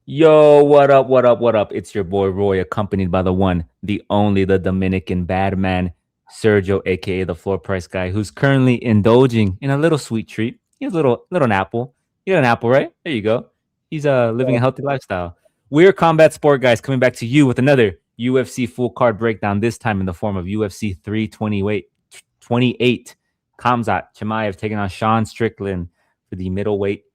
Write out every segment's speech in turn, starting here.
Yo, what up, what up, what up? It's your boy Roy, accompanied by the one, the only, the Dominican bad man, Sergio, aka the floor price guy, who's currently indulging in a little sweet treat. He has a little an apple. You got an apple, right? There you go. He's living a healthy lifestyle. We're combat sport guys coming back to you with another UFC full card breakdown, this time in the form of UFC 328 Khamzat Chimaev taking on Sean Strickland for the middleweight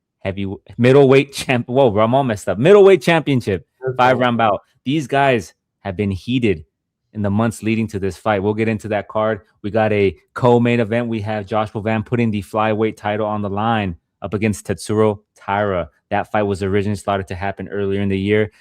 champ. Whoa, bro, I'm all messed up. Middleweight championship, 5 round bout. These guys have been heated in the months leading to this fight. We'll get into that card. We got a co-main event. We have Joshua Van putting the flyweight title on the line up against Tetsuro Taira. That fight was originally slotted to happen earlier in the year.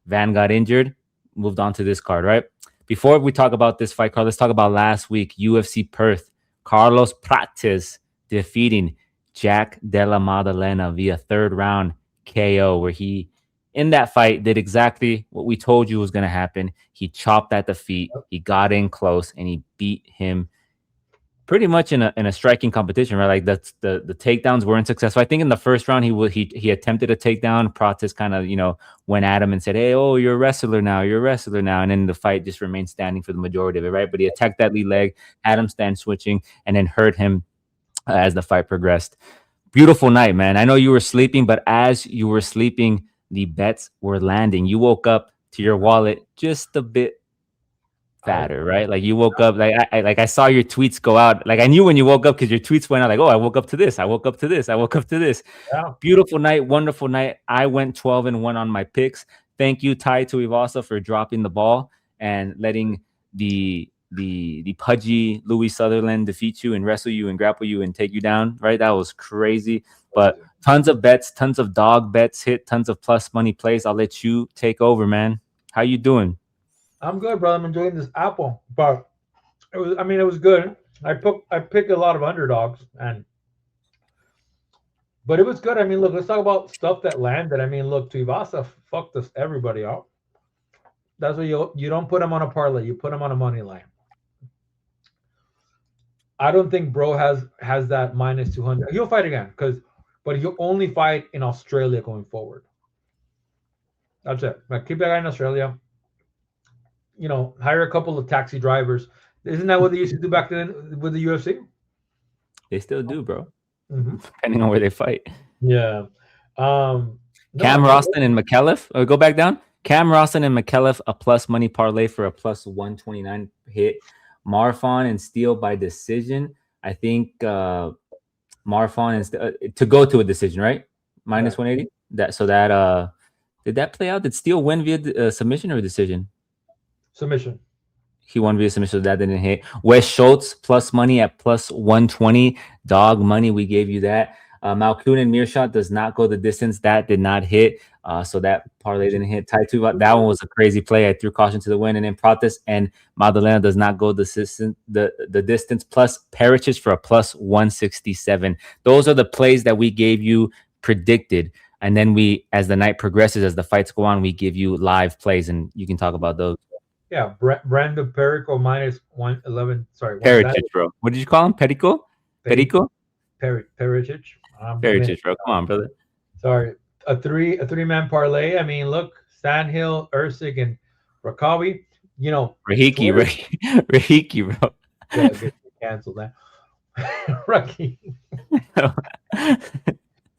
Van got injured, moved on to this card, right? Before we talk about this fight card, let's talk about last week, UFC Perth. Carlos Prates defeating Jack Della Maddalena via 3rd round KO, where he, in that fight, did exactly what we told you was going to happen. He chopped at the feet, he got in close, and he beat him pretty much in a striking competition, right? Like the takedowns weren't successful. I think in the 1st round he attempted a takedown. Pratis kind of went at him and said, "Hey, oh, you're a wrestler now. You're a wrestler now." And then the fight just remained standing for the majority of it, right? But he attacked that lead leg, had him stand switching, and then hurt him as the fight progressed. Beautiful night, man. I know you were sleeping, but as you were sleeping, the bets were landing. You woke up to your wallet just a bit fatter, right? Like you woke up, like I saw your tweets go out. Like I knew when you woke up because your tweets went out. Like, oh, I woke up to this. I woke up to this. I woke up to this. Yeah. Beautiful night, wonderful night. I went 12-1 on my picks. Thank you, Tai Tuivasa, for dropping the ball and letting the pudgy Louis Sutherland defeat you and wrestle you and grapple you and take you down. Right, that was crazy. But tons of bets, tons of dog bets hit, tons of plus money plays. I'll let you take over, man. How you doing? I'm good, brother. I'm enjoying this apple, but it was good. I picked a lot of underdogs, but it was good. I mean, look, let's talk about stuff that landed. I mean, look, Tuivasa fucked us everybody up. That's what you don't put him on a parlay. You put him on a money line. I don't think bro has that minus 200. He'll fight again but he'll only fight in Australia going forward. That's it. Like, keep that guy in Australia. Hire a couple of taxi drivers. Isn't that what they used to do back then with the UFC? They still do, bro. Mm-hmm. Depending on where they fight. Yeah. No, Cam Roston and McKelliff. Go back down. Cam Roston and McKelliff, a plus money parlay for a plus 129 hit. Marfon and Steele by decision. I think Marfon is to go to a decision, right? Minus 180. Did that play out? Did Steele win via submission or decision? Submission. He won via submission, so that didn't hit. Wes Schultz plus money at plus 120. Dog money, we gave you that. Malkoun and Mearshot does not go the distance. That did not hit. So that parlay didn't hit. Tai that one was a crazy play. I threw caution to the wind. And then Prates and Madalena does not go the distance. Plus Perichich for a plus 167. Those are the plays that we gave you predicted. And then as the night progresses, as the fights go on, we give you live plays, and you can talk about those. Yeah, Brandon Perico minus 111. Sorry, Perichich, bro. What did you call him? Perico? Perichich. Perichich, bro. Come on, brother. Sorry, a three-man parlay. I mean, look, Sandhill, Ursig, and Rakawi. Rahiki, bro. Yeah, cancel that. Rocky.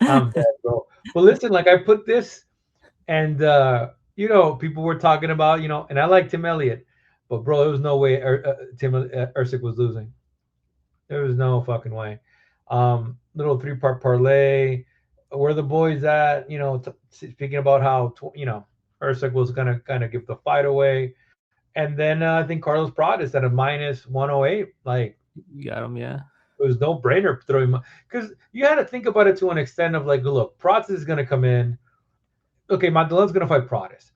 I'm dead, bro. But listen, like I put this, and people were talking about, and I like Tim Elliott, but bro, there was no way Tim Ursik was losing. There was no fucking way. Little 3-part parlay. Where the boys at? Speaking about how Ursik was gonna kind of give the fight away, and then I think Carlos Prates at a minus 108. Like, you got him, yeah. It was no brainer throwing, because you had to think about it to an extent of like, look, Prates is gonna come in. Okay, Madalena's gonna fight Prates.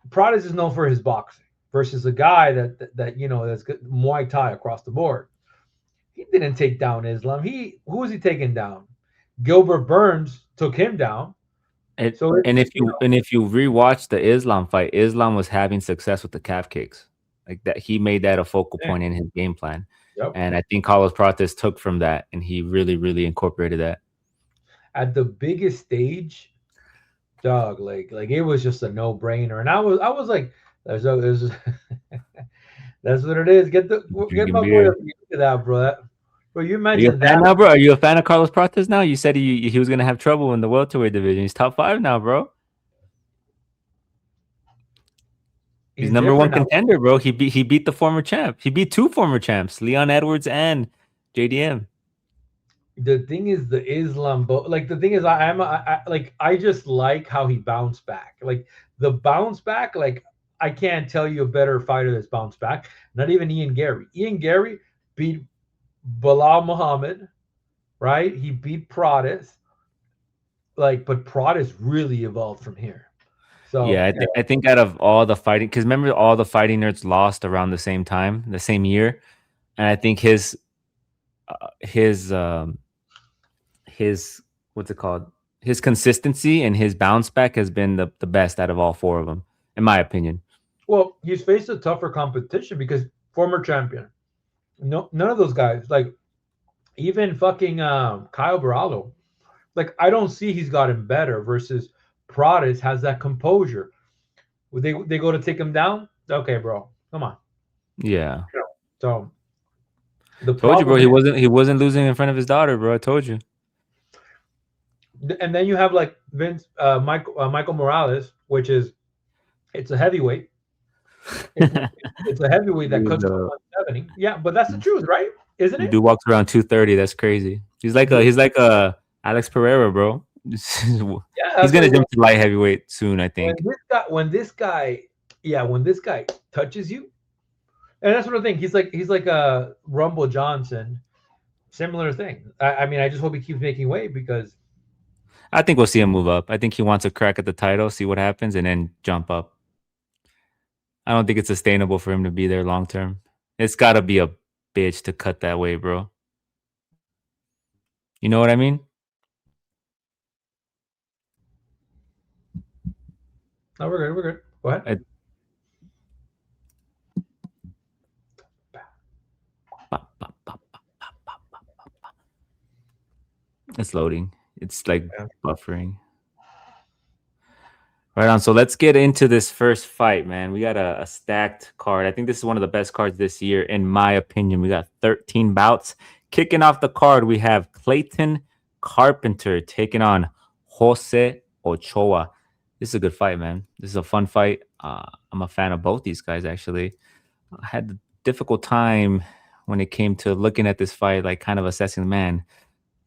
Prates is known for his boxing versus a guy that's good Muay Thai across the board. He didn't take down Islam. Who was he taking down? Gilbert Burns took him down. And if you rewatch the Islam fight, Islam was having success with the calf kicks. Like that, he made that a focal point in his game plan. Yep. And I think Carlos Prates took from that, and he really, really incorporated that. At the biggest stage, dog, like it was just a no brainer, and I was like, there's that's what it is. Get Drinking my boy beer. up to that, bro. Bro, you Are you a mentioned fan that. now, bro? Are you a fan of Carlos Prates now? You said he was gonna have trouble in the welterweight division. He's top 5 now, bro. He's He's number one different now. contender, bro. He beat the former champ. He beat 2 former champs, Leon Edwards and JDM. The thing is the Islam, but like the thing is, like I just like how he bounced back. Like the bounce back, like I can't tell you a better fighter that's bounced back. Not even Ian Gary. Ian Gary beat Bilal Muhammad, right? He beat Pratis, like, but Pratis really evolved from here. Yeah, So I think out of all the fighting, because remember all the fighting nerds lost around the same time, the same year, and I think his what's it called? His consistency and his bounce back has been the best out of all 4 of them, in my opinion. well, he's faced a tougher competition because former champion. No, none of those guys, like even fucking Kyle Barallo, like I don't see he's gotten better versus Pratis has that composure. They go to take him down. Okay, bro, come on. Yeah, So the told you, bro. problem He wasn't losing in front of his daughter, bro. I told you. and then you have like Michael Morales, which is it's a heavyweight. It's, it's a heavyweight that Dude, cuts to 170. Yeah, but that's the truth, right? Isn't it? dude walks around 230. That's crazy. He's like a Alex Pereira, bro. Yeah, He's that's gonna what jump to light heavyweight soon, I when think. this guy touches you, and that's what I think. He's like a Rumble Johnson, similar thing. I mean, I just hope he keeps making weight because I think we'll see him move up. I think he wants a crack at the title, see what happens, and then jump up. I don't think it's sustainable for him to be there long term. It's got to be a bitch to cut that way, bro. You know what I mean? no, we're good. We're good. Go ahead. I, it's loading. It's like Yeah. buffering. Right on. So let's get into this first fight, man. We got a stacked card. I think this is one of the best cards this year, in my opinion. We got 13 bouts. Kicking off the card, we have Clayton Carpenter taking on Jose Ochoa. This is a good fight, man. This is a fun fight. I'm a fan of both these guys, actually. I had a difficult time when it came to looking at this fight, like kind of assessing, man.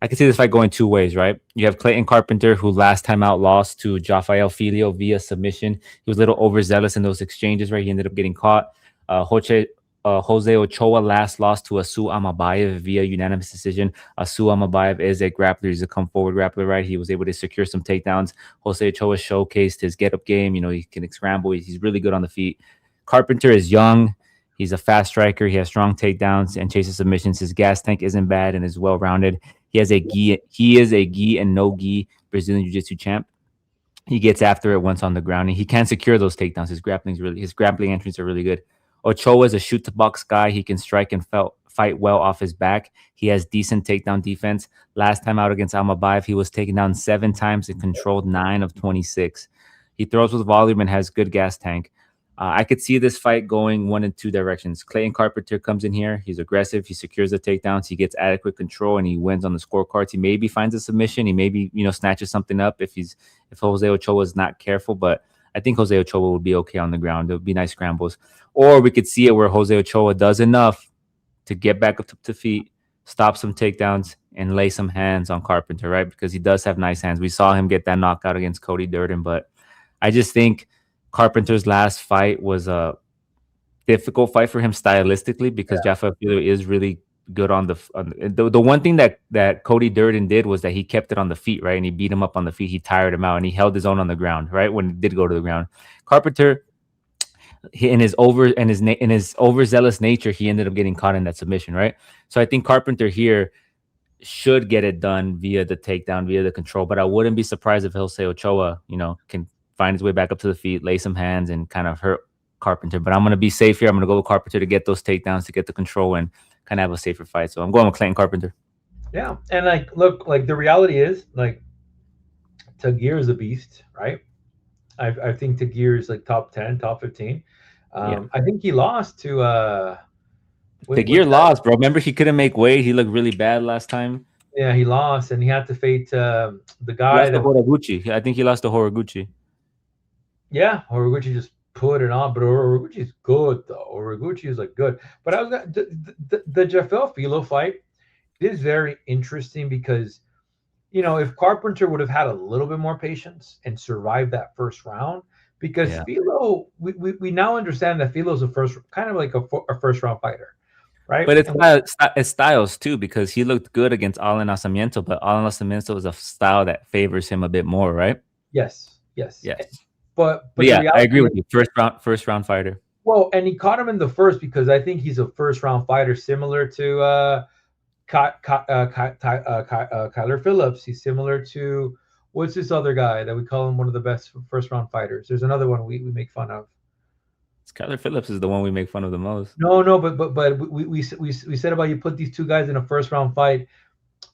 I can see this fight going 2 ways, right? You have Clayton Carpenter, who last time out lost to Jafael Filio via submission. He was a little overzealous in those exchanges, right? He ended up getting caught. Jose Ochoa last lost to Asu Amabayev via unanimous decision. Asu Amabayev is a grappler. He's a come forward grappler, right? He was able to secure some takedowns. Jose Ochoa showcased his get up game. You know, he can scramble. He's really good on the feet. Carpenter is young. He's a fast striker. He has strong takedowns and chases submissions. His gas tank isn't bad and is well rounded. He has a gi. He is a gi and no gi Brazilian Jiu-Jitsu champ. He gets after it once on the ground, and he can secure those takedowns. His grappling entries are really good. Ochoa is a shoot to box guy. He can strike and fight well off his back. He has decent takedown defense. Last time out against Almabayev, he was taken down 7 times and controlled 9 of 26. He throws with volume and has good gas tank. I could see this fight going 1 in 2 directions. Clayton Carpenter comes in here. He's aggressive. He secures the takedowns. He gets adequate control, and he wins on the scorecards. He maybe finds a submission. He maybe snatches something up if Jose Ochoa is not careful. But I think Jose Ochoa would be okay on the ground. It would be nice scrambles. Or we could see it where Jose Ochoa does enough to get back up to feet, stop some takedowns, and lay some hands on Carpenter, right? Because he does have nice hands. We saw him get that knockout against Cody Durden, but I just think Carpenter's last fight was a difficult fight for him stylistically because Jaffa Filho is really good on the one thing that Cody Durden did was that he kept it on the feet, right? And he beat him up on the feet. He tired him out, and he held his own on the ground, right? When he did go to the ground. Carpenter, in his overzealous nature, he ended up getting caught in that submission, right? So I think Carpenter here should get it done via the takedown, via the control. But I wouldn't be surprised if Jose Ochoa, can find his way back up to the feet, lay some hands, and kind of hurt Carpenter. But I'm going to be safe here. I'm going to go with Carpenter to get those takedowns, to get the control, and kind of have a safer fight. So I'm going with Clayton Carpenter. Yeah, and look, the reality is, Tagir is a beast, right? I think Tagir is like top 10, top 15. Yeah. I think he lost to The what's gear that? lost, bro. Remember he couldn't make weight. He looked really bad last time. Yeah, he lost, and he had to fight the He guy lost to that. Horiguchi. I think he lost to Horiguchi. Yeah, Horiguchi just put it on, but Horiguchi's good though. Horiguchi is like good. But I was gonna, the Jafel Filo fight is very interesting because if Carpenter would have had a little bit more patience and survived that first round, because Yeah. Filo, we now understand that Filo's a first kind of like a first round fighter, right? But it's And it's styles too, because he looked good against Alan Nascimento, but Alan Nascimento is a style that favors him a bit more, right? yes, yes, Yes. But but the yeah, I agree reality with is, you. First round fighter. well, and he caught him in the first because I think he's a first round fighter, similar to Kyler Phillips. He's similar to what's this other guy that we call him one of the best first round fighters? There's another one we make fun of. Skylar Phillips is the one we make fun of the most. No, no, but we said about you put these two guys in a first round fight.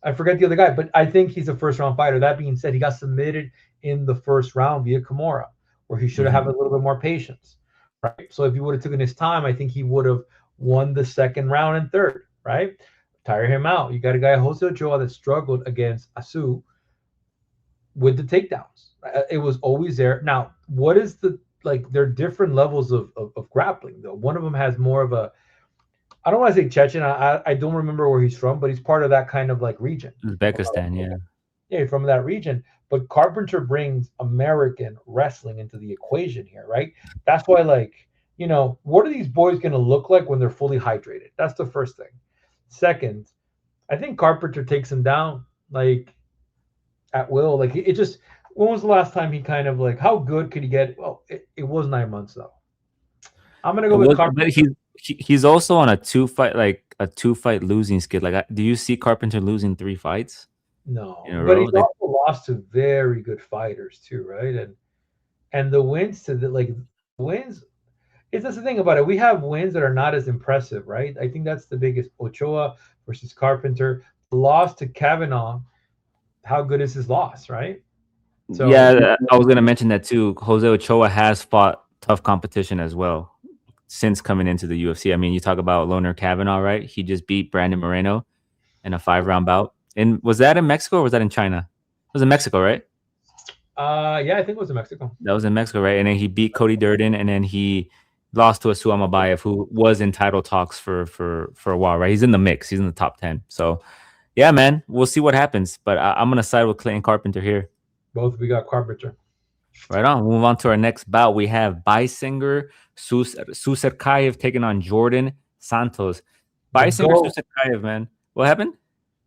I forget the other guy, but I think he's a first round fighter. That being said, he got submitted in the first round via Kimura, where he should have had Mhm. a little bit more patience, right? So if he would have taken his time, I think he would have won the second round and third, right? Tire him out. You got a guy Jose Ochoa that struggled against Asu with the takedowns. It was always there. Now, what is the like? There are different levels of grappling though. One of them has more of a, I don't want to say Chechen. I don't remember where he's from, but he's part of that kind of like region. Uzbekistan, yeah. Yeah, from that region. But Carpenter brings American wrestling into the equation here, right? That's why, like, what are these boys going to look like when they're fully hydrated? That's the first thing. Second, I think Carpenter takes him down like at will. Like it just. When was the last time he kind of like? How good could he get? Well, it was 9 months though. I'm gonna It go with was, but Carpenter. he's also on a two fight losing skid. Like, do you see Carpenter losing 3 fights in No, a but row? he's Like, also lost to very good fighters too, right? And the wins to the like wins. It's that's the thing about it. We have wins that are not as impressive, right? I think that's the biggest. Ochoa versus Carpenter. The loss to Kavanaugh. How good is his loss, right? So yeah, I was gonna mention that too. Jose Ochoa has fought tough competition as well since coming into the UFC. I mean, you talk about Loner Kavanaugh, right? He just beat Brandon Moreno in a 5 round bout. And was that in Mexico or was that in China? It was in Mexico, right? yeah, I think it was in Mexico. That was in Mexico, right? And then he beat Cody Durden, and then he lost to Asu Amabayev, who was in title talks for a while, right? He's in the mix. He's in the top 10. So yeah, man, we'll see what happens. But I'm gonna side with Clayton Carpenter here. Both we got Carpenter. Right on. We'll move on to our next bout. We have Beisinger Suserkayev taking on Jordan Santos. The Beisinger GOAT. Suserkayev, man. What happened?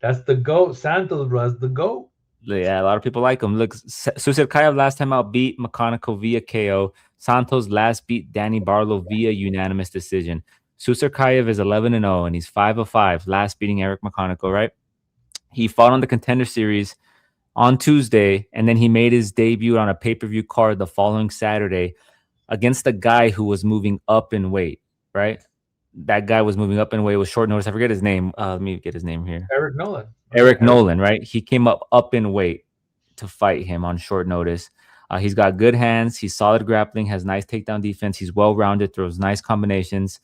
That's the GOAT. Santos, bro. That's the GOAT. Yeah, a lot of people like him. Look, Suserkayev last time out beat McConaughey via KO. Santos last beat Danny Barlow via unanimous decision. Suserkayev is 11-0, and he's 5-5, last beating Eric McConaughey, right? He fought on the Contender Series on Tuesday, and then he made his debut on a pay-per-view card the following Saturday against a guy who was moving up in weight, right? That guy was moving up in weight with short notice. I forget his name. Let me get his name here. Eric Nolan. Eric Nolan, right? He came up in weight to fight him on short notice. He's got good hands. He's solid grappling, has nice takedown defense. He's well-rounded, throws nice combinations.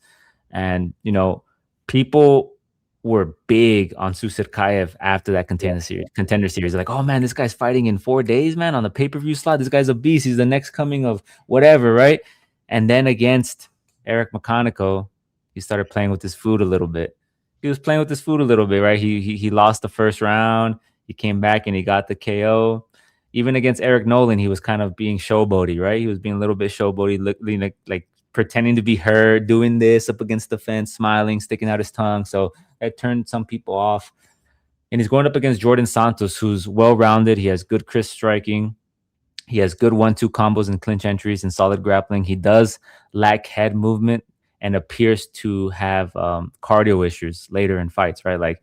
And, people were big on Suserkayev after that contender series. They're like, oh man, this guy's fighting in 4 days, man, on the pay-per-view slot. This guy's a beast. He's the next coming of whatever, right? And then against Eric McConaughey, he started playing with his food a little bit. He was playing with his food a little bit, right? He lost the first round. He came back and he got the KO. Even against Eric Nolan, he was kind of being showboaty, right? He was being a little bit showboaty, like pretending to be hurt, doing this up against the fence, smiling, sticking out his tongue. So that turned some people off. And he's going up against Jordan Santos, who's well-rounded. He has good crisp striking. He has good 1-2 combos and clinch entries and solid grappling. He does lack head movement and appears to have cardio issues later in fights, right? Like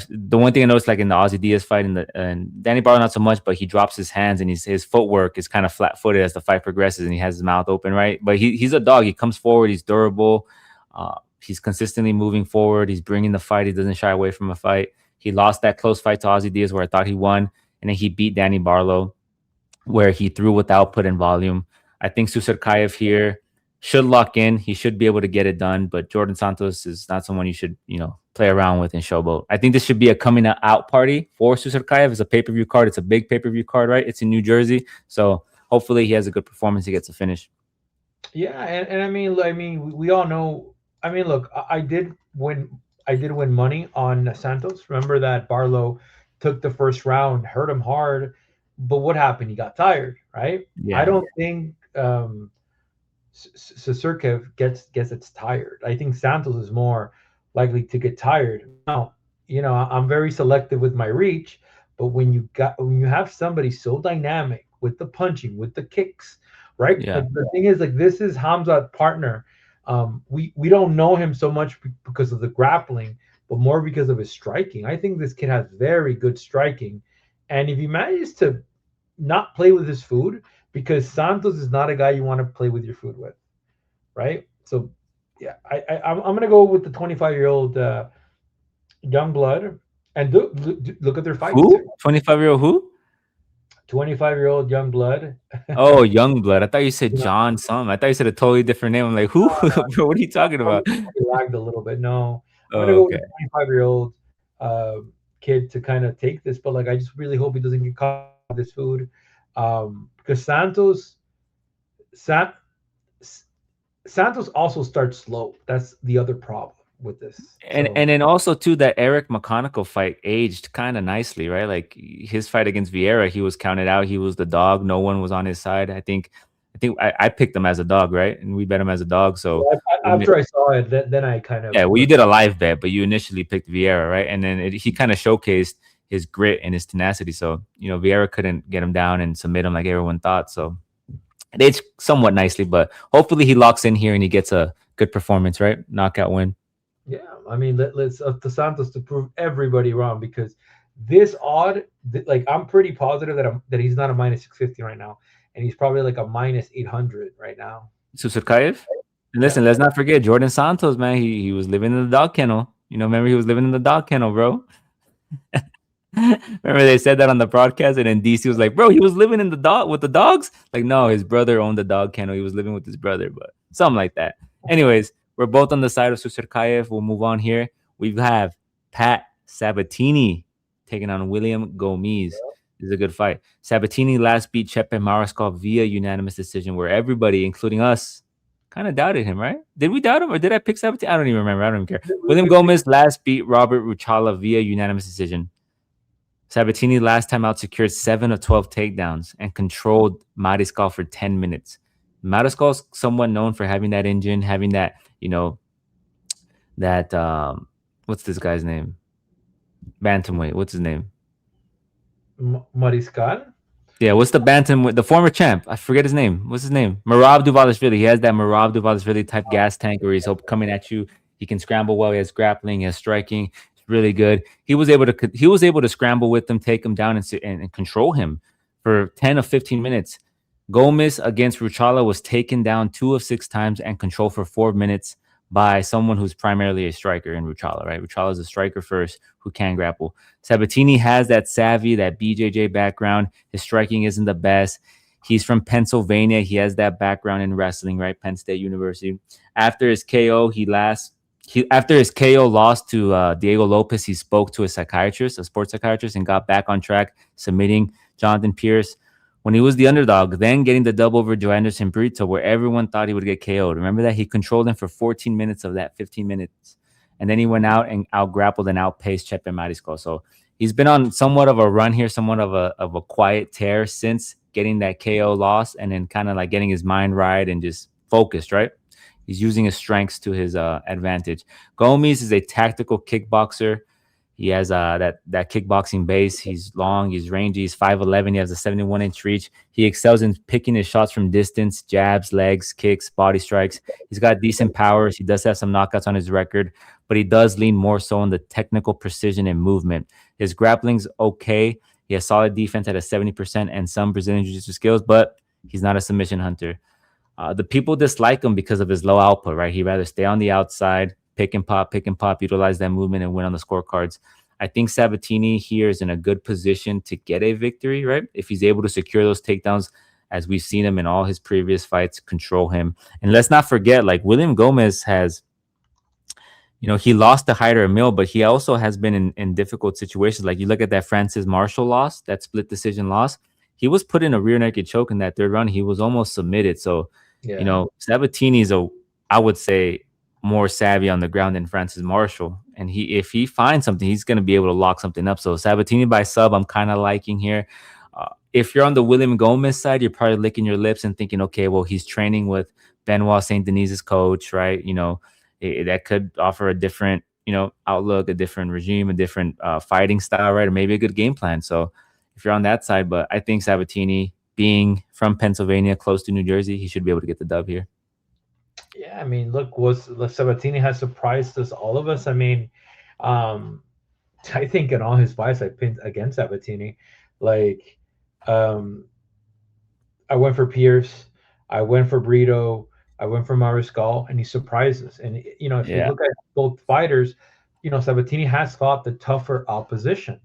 the one thing I noticed, like in the Ozzy Diaz fight and Danny Barlow, not so much, but he drops his hands and his footwork is kind of flat-footed as the fight progresses, and he has his mouth open, right? But he's a dog. He comes forward. He's durable. He's consistently moving forward. He's bringing the fight. He doesn't shy away from a fight. He lost that close fight to Ozzy Diaz where I thought he won, and then he beat Danny Barlow. where he threw with output and volume. I think Susarkayev here should lock in. He should be able to get it done, but Jordan Santos is not someone you should, play around with in showboat. I think this should be a coming out party for Susarkayev. It's a pay-per-view card. It's a big pay-per-view card, right? It's in New Jersey. So hopefully he has a good performance. He gets a finish. Yeah, and I mean, we all know. I mean, look, I did win money on Santos. Remember that Barlow took the first round, hurt him hard, but what happened? He got tired, right? I Yeah. don't think Sirkev gets it's tired. I think Santos is more likely to get tired. Now, I'm very selective with my reach, but when you have somebody so dynamic with the punching, with the kicks, right? Yeah. Like the thing is, like this is Hamza's partner. We don't know him so much because of the grappling, but more because of his striking. I think this kid has very good striking, and if he manages to not play with his food, because Santos is not a guy you want to play with your food with, right? So, yeah, I'm gonna go with the 25-year-old young blood, and look at their fights. Who? 25-year-old who? 25-year-old young blood. Oh, Youngblood. I thought you said You know, John something. I thought you said a totally different name. I'm like, who? Bro, what are you talking about? probably lagged a little bit. No, I'm gonna Oh, go with okay. the 25-year-old uh, kid to kind of take this, but like I just really hope he doesn't get caught with this food, because San, Santos also starts slow. That's the other problem with this. And So and then also too that Eric McConical fight aged kind of nicely, right? Like his fight against Vieira, he was counted out. He was the dog. No one was on his side. I picked him as a dog, right? And we bet him as a dog. So after I saw it, then I kind of yeah, well, you was did a live bet, but you initially picked Vieira, right? And then he kind of showcased his grit and his tenacity. So Vieira couldn't get him down and submit him like everyone thought. So it aged somewhat nicely, but hopefully he locks in here and he gets a good performance, right? Knockout win. yeah. I mean, let's up to Santos to prove everybody wrong because this odd, like I'm pretty positive that he's not a minus 650 right now, and he's probably like a minus 800 right now. Susakayev. And Yeah. listen, let's not forget Jordan Santos, man. He was living in the dog kennel. Remember he was living in the dog kennel, bro. Remember they said that on the broadcast, and then DC was like, "Bro, he was living in the dog with the dogs." Like, no, his brother owned the dog kennel. He was living with his brother, but something like that. Anyways, we're both on the side of Susarkayev. We'll move on here. We have Pat Sabatini taking on William Gomes. This is a good fight. Sabatini last beat Chepe Mariscal via unanimous decision, where everybody, including us, kind of doubted him, right? Did we doubt him or did I pick Sabatini? I don't even remember. I don't even care. William Gomez last beat Robert Ruchala via unanimous decision. Sabatini last time out secured 7 of 12 takedowns and controlled Mariscal for 10 minutes. Mariscal's somewhat known for having that engine, having that, that, what's this guy's name? Bantamweight. What's his name? Mariscal. Yeah, what's the bantam? The former champ. I forget his name. What's his name? Marab Duvalishvili. He has that Marab Duvalishvili type gas tank where he's coming at you. He can scramble well. He has grappling. He has striking. It's really good. He was able to scramble with him, take him down, and control him for 10 of 15 minutes. Gomez against Ruchala was taken down 2 of 6 times and controlled for 4 minutes by someone who's primarily a striker in Ruchala, right? Ruchala is a striker first who can grapple. Sabatini has that savvy, that BJJ background. His striking isn't the best. He's from Pennsylvania. He has that background in wrestling, right? Penn State University. After his KO, after his KO loss to Diego Lopez, he spoke to a psychiatrist, a sports psychiatrist, and got back on track, submitting Jonathan Pierce when he was the underdog, then getting the dub over Joe Anderson Brito, where everyone thought he would get KO'd. Remember that? He controlled him for 14 minutes of that 15 minutes. And then he went out and out-grappled and outpaced Chepe Mariscal. So he's been on somewhat of a run here, somewhat of a quiet tear since getting that KO loss and then kind of like getting his mind right and just focused, right? He's using his strengths to his advantage. Gomes is a tactical kickboxer. He has that kickboxing base. He's long, he's rangy, he's 5'11". He has a 71-inch reach. He excels in picking his shots from distance, jabs, legs, kicks, body strikes. He's got decent powers. He does have some knockouts on his record, but he does lean more so on the technical precision and movement. His grappling's okay. He has solid defense at a 70% and some Brazilian jiu-jitsu skills, but he's not a submission hunter. The people dislike him because of his low output, right? He'd rather stay on the outside, pick and pop, utilize that movement and win on the scorecards. I think Sabatini here is in a good position to get a victory, right? If he's able to secure those takedowns, as we've seen him in all his previous fights, control him. And let's not forget, like William Gomez has, he lost to Hyder Emil, but he also has been in difficult situations. Like you look at that Francis Marshall loss, that split decision loss. He was put in a rear naked choke in that third round. He was almost submitted. So, Yeah. Sabatini is I would say, more savvy on the ground than Francis Marshall. And if he finds something, he's going to be able to lock something up. So Sabatini by sub, I'm kind of liking here. If you're on the William Gomez side, you're probably licking your lips and thinking, okay, well, he's training with Benoit Saint Denis's coach, right? That could offer a different, outlook, a different regime, a different fighting style, right? Or maybe a good game plan. So if you're on that side, but I think Sabatini, being from Pennsylvania, close to New Jersey, he should be able to get the dub here. Yeah, I mean, look, Sabatini has surprised us, all of us. I mean, um, I think in all his fights I pinned against Sabatini. Like, um, I went for Pierce, I went for Brito, I went for Mariscal, and he surprised us. And if you Yeah. look at both fighters, Sabatini has fought the tougher opposition.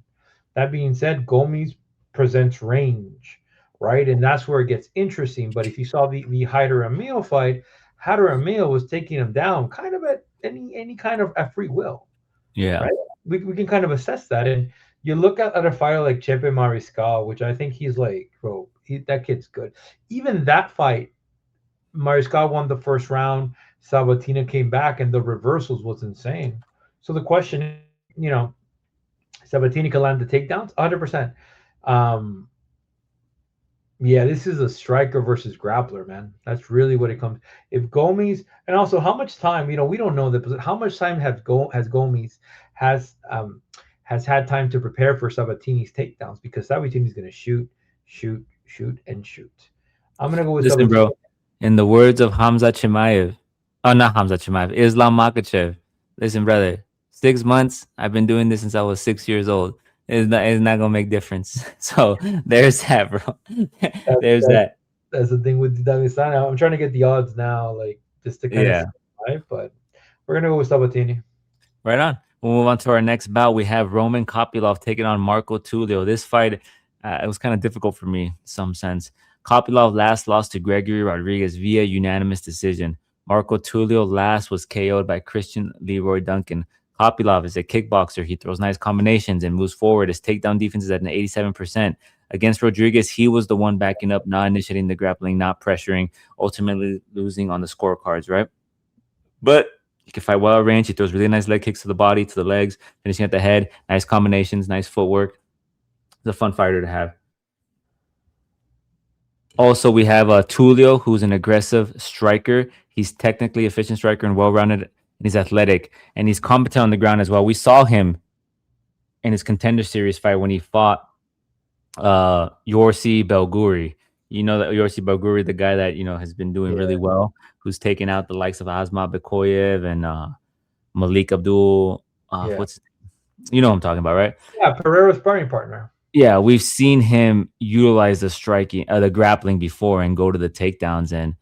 That being said, Gomes presents range, right? And that's where it gets interesting. But if you saw the Hyder Emil fight, Hyder Emil was taking him down kind of at any kind of at free will, Yeah. right? We can kind of assess that. And you look at a fighter like Chepe Mariscal, which I think he's like, bro, that kid's good. Even that fight, Mariscal won the first round. Sabatina came back, and the reversals was insane. So the question is, Sabatini can land the takedowns, 100%. Um, yeah, this is a striker versus grappler, man. That's really what it comes. If Gomes, and also how much time, we don't know that, but how much time has Gomes has has had time to prepare for Sabatini's takedowns, because Sabatini's going to shoot, shoot, shoot, and shoot. I'm gonna go with Listen, Sabatini. bro, in the words of Hamza Chimaev, oh, not Hamza Chimaev, Islam Makachev. Listen, brother, 6 months. I've been doing this since I was 6 years old. It's not gonna make difference. So there's that, bro. That, There's that, that. that's the thing with Dagestan. I'm trying to get the odds now, like just to kind of see, Yeah. right? But we're gonna go with Sabatini. Right on. We'll move on to our next bout. We have Roman Kopylov taking on Marco Tulio. This fight, it was kind of difficult for me in some sense. Kopylov last lost to Gregory Rodriguez via unanimous decision. Marco Tulio last was KO'd by Christian Leroy Duncan. Kopylov is a kickboxer. He throws nice combinations and moves forward. His takedown defense is at an 87%. Against Rodriguez, he was the one backing up, not initiating the grappling, not pressuring, ultimately losing on the scorecards, right? But he can fight well at range. He throws really nice leg kicks to the body, to the legs, finishing at the head. Nice combinations, nice footwork. He's a fun fighter to have. Also, we have Tulio, who's an aggressive striker. He's technically efficient striker and well-rounded, and he's athletic, and he's competent on the ground as well. We saw him in his Contender Series fight when he fought Yorsi Belguri. You know that Yorsi Belguri, the guy that has been doing really Yeah, well, who's taken out the likes of Asmat Bekoyev and Malik Abdul. yeah, What's You know what I'm talking about, right? yeah. Pereira's sparring partner. Yeah, we've seen him utilize the striking, the grappling before and go to the takedowns. And,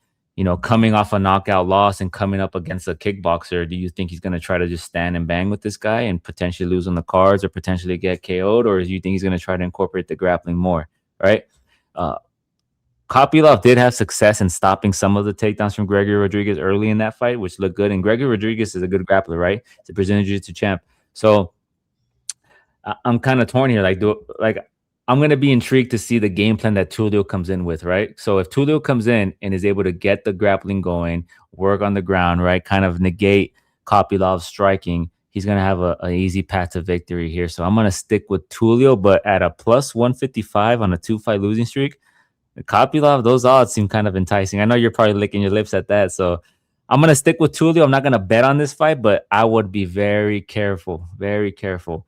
coming off a knockout loss and coming up against a kickboxer, do you think he's going to try to just stand and bang with this guy and potentially lose on the cards or potentially get KO'd? Or do you think he's going to try to incorporate the grappling more, right? Uh, Kopylov did have success in stopping some of the takedowns from Gregory Rodriguez early in that fight, which looked good. And Gregory Rodriguez is a good grappler, right? He's a Brazilian Jiu-Jitsu champ. So I'm kind of torn here. I'm going to be intrigued to see the game plan that Tulio comes in with, right? So if Tulio comes in and is able to get the grappling going, work on the ground, right, kind of negate Kopylov's striking, he's going to have an easy path to victory here. So I'm going to stick with Tulio, but at a plus 155 on a 2-fight losing streak. Kopylov, those odds seem kind of enticing. I know you're probably licking your lips at that. So I'm going to stick with Tulio. I'm not going to bet on this fight, but I would be very careful, very careful.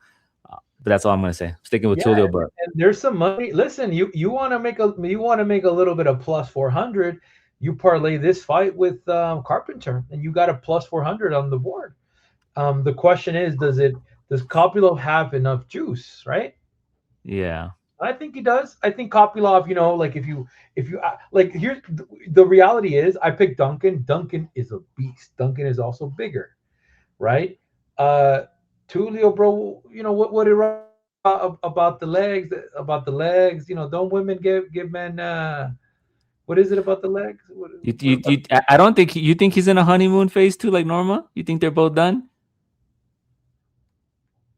But that's all I'm going to say. Sticking with Yeah, Tulio, but and there's some money. Listen, you want to make a little bit of plus 400. You parlay this fight with Carpenter, and you got a plus 400 on the board. The question is, does Kopylov have enough juice, right? yeah. I think he does. I think Kopylov, like if you like, here's the reality is, I picked Duncan. Duncan is a beast. Duncan is also bigger, right? Uh, Tulio, bro, what did about the legs? About the legs, don't women give men? What is it about the legs? What about? I don't think you think he's in a honeymoon phase too, like Norma. You think they're both done?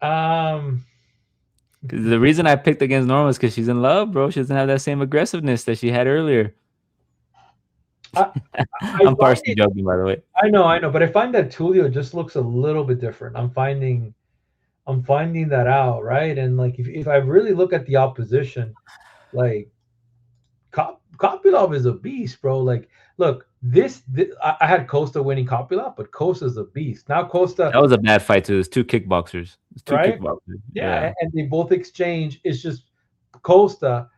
Um, 'Cause the reason I picked against Norma is because she's in love, bro. She doesn't have that same aggressiveness that she had earlier. I I I'm find partially it. joking, by the way. I know, but I find that Tulio just looks a little bit different. I'm finding that out, right? And like if I really look at the opposition, like Kopylov is a beast, bro. Like, look, I had Costa winning Kopylov, but Costa's a beast. Now Costa, That was a bad fight too. It's two kickboxers. It's two right? kickboxers. Yeah, Yeah. and they both exchange. It's just Costa,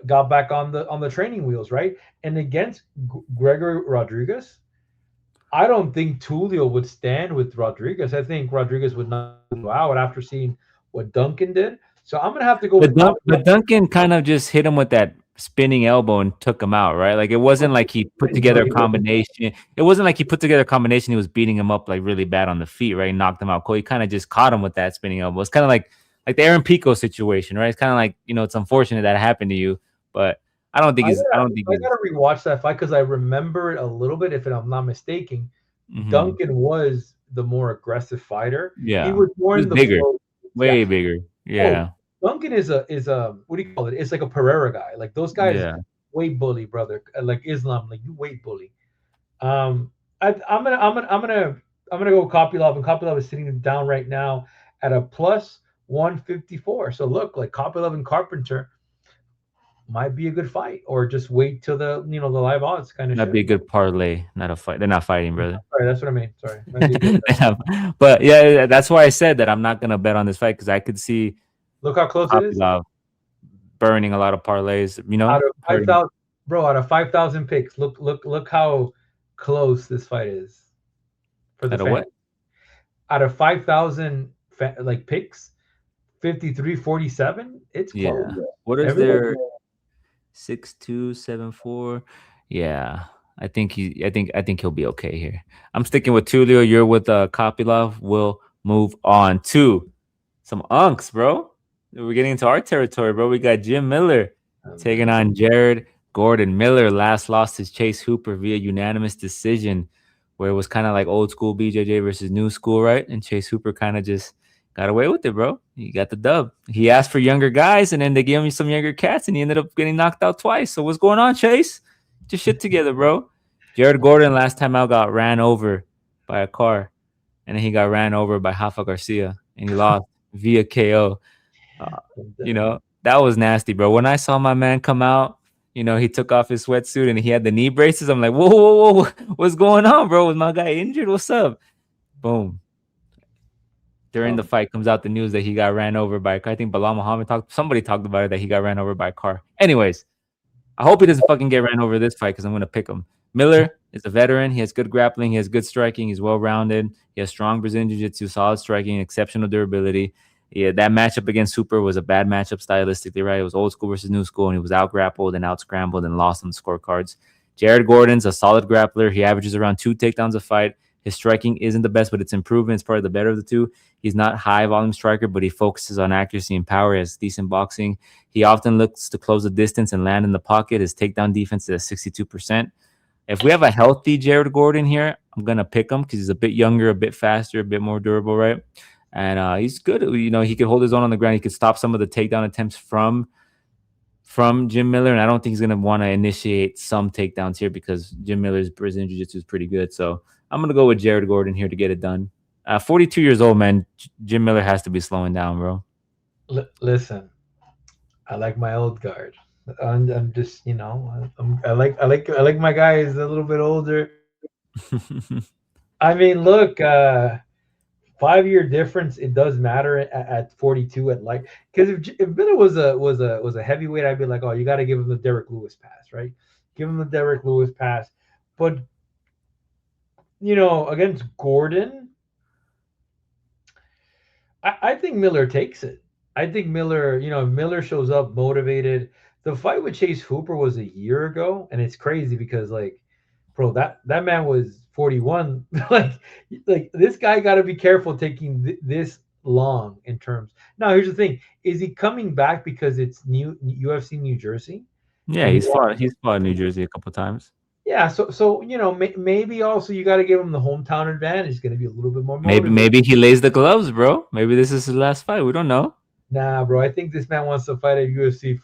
got back on the training wheels, right? And against Gregory Rodriguez, I don't think Tulio would stand with Rodriguez. I think Rodriguez would not go out after seeing what Duncan did. So I'm gonna have to go with But Kopylov. Duncan kind of just hit him with that spinning elbow and took him out, right? Like it wasn't like he put together a combination. It wasn't like he put together a combination. He was beating him up like really bad on the feet, right? Knocked him out cold. He kind of just caught him with that spinning elbow. It's kind of like the Aaron Pico situation, right? It's kind of like it's unfortunate that happened to you, but I don't think I he's. gotta rewatch that fight because I remember it a little bit. If I'm not mistaken, Mhm. Duncan was the more aggressive fighter. He Yeah, was more he was in the bigger, flow. Yeah. way bigger. Oh, Yeah, Duncan is a what do you call it? It's like a Pereira guy. Like those guys yeah. weight bully, brother. Like Islam, like you weight bully. Um, I'm gonna go Kopylov, and Kopylov is sitting down right now at a plus 154. So look, like Kopylov and Carpenter might be a good fight, or just wait till the live odds kind of That'd be shit. a good parlay, not a fight. They're not fighting, brother. Sorry, that's what I mean. Sorry, might be a good. But yeah, that's why I said that I'm not gonna bet on this fight because I could see Look how close it is. Kopylov burning a lot of parlays. Out of five Hurting thousand, bro, out of 5,000 picks, look how close this fight is for the at a fan. what? Out of 5,000 like picks, 53-47. It's close. Yeah. What is Everybody, their 6.274? Yeah. I think he'll be okay here. I'm sticking with Tulio. You're with Kopylov. We'll move on to some unks, bro. We're getting into our territory, bro. We got Jim Miller taking on Jared Gordon. Miller last lost his Chase Hooper via unanimous decision, where it was kind of like old school BJJ versus new school, right? And Chase Hooper kind of just got away with it, bro. He got the dub. He asked for younger guys, and then they gave him some younger cats, and he ended up getting knocked out twice. So what's going on, Chase? Get your shit together, bro. Jared Gordon last time out got ran over by a car, and then he got ran over by Rafa Garcia, and he lost via KO. That was nasty, bro. When I saw my man come out, he took off his sweatsuit and he had the knee braces. I'm like, whoa, whoa, whoa, what's going on, bro? Was my guy injured? What's up? Boom. During the oh, fight comes out the news that he got ran over by a car. I think Bilal Muhammad somebody talked about it that he got ran over by a car. Anyways, I hope he doesn't fucking get ran over this fight because I'm going to pick him. Miller is a veteran. He has good grappling. He has good striking. He's well rounded. He has strong Brazilian Jiu Jitsu, solid striking, exceptional durability. Yeah, that matchup against Super was a bad matchup stylistically, right? It was old school versus new school, and he was out grappled and out scrambled and lost on the scorecards. Jared Gordon's a solid grappler. He averages around 2 takedowns a fight. His striking isn't the best, but it's improvement. It's probably the better of the two. He's not high volume striker, but he focuses on accuracy and power. He has decent boxing. He often looks to close the distance and land in the pocket. His takedown defense is at 62%. If we have a healthy Jared Gordon here, I'm going to pick him because he's a bit younger, a bit faster, a bit more durable, right? And he's good. He could hold his own on the ground. He could stop some of the takedown attempts from Jim Miller. And I don't think he's going to want to initiate some takedowns here because Jim Miller's Brazilian Jiu-Jitsu is pretty good. So I'm going to go with Jared Gordon here to get it done. 42 years old, man. Jim Miller has to be slowing down, bro. listen, I like my old guard. I'm just, I like my guys a little bit older. I mean, look, 5 year difference. It does matter at 42 at light. Because if Miller was a heavyweight, I'd be like, oh, you got to give him the Derek Lewis pass, right? Give him the Derek Lewis pass. But against Gordon, I think Miller takes it. I think Miller, if Miller shows up motivated. The fight with Chase Hooper was a year ago, and it's crazy because, like, bro, that man was 41. like this guy got to be careful taking this long in terms. Now here's the thing: is he coming back because it's new UFC New Jersey, Yeah, and he he's fought. wants? He's fought in New Jersey a couple times. Yeah, so maybe also you got to give him the hometown advantage. He's going to be a little bit more Maybe motivated. maybe he lays the gloves, bro. Maybe this is his last fight. We don't know. Nah, bro, I think this man wants to fight at UFC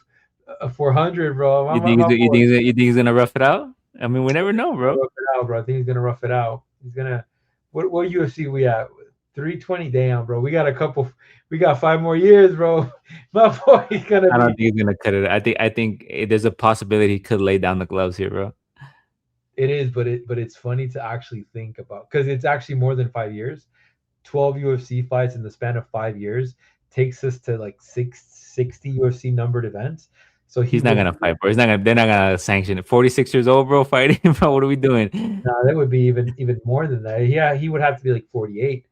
400, bro. You My think boy. you think he's gonna rough it out? I mean, we never know, bro. Rough it out, bro. I think he's gonna rough it out. He's gonna. What UFC we at? 320. Damn, bro. We got a couple. We got 5 more years, bro. My boy, he's gonna I don't be. think he's gonna cut it. I think there's a possibility he could lay down the gloves here, bro. It is, but it's funny to actually think about because it's actually more than 5 years. 12 UFC fights in the span of 5 years takes us to like 60 UFC numbered events. So he He's not would. gonna fight, bro. He's not gonna. They're not gonna sanction it. 46 years old, bro, fighting, bro. What are we doing? Nah, that would be even more than that. Yeah, he would have to be like 48,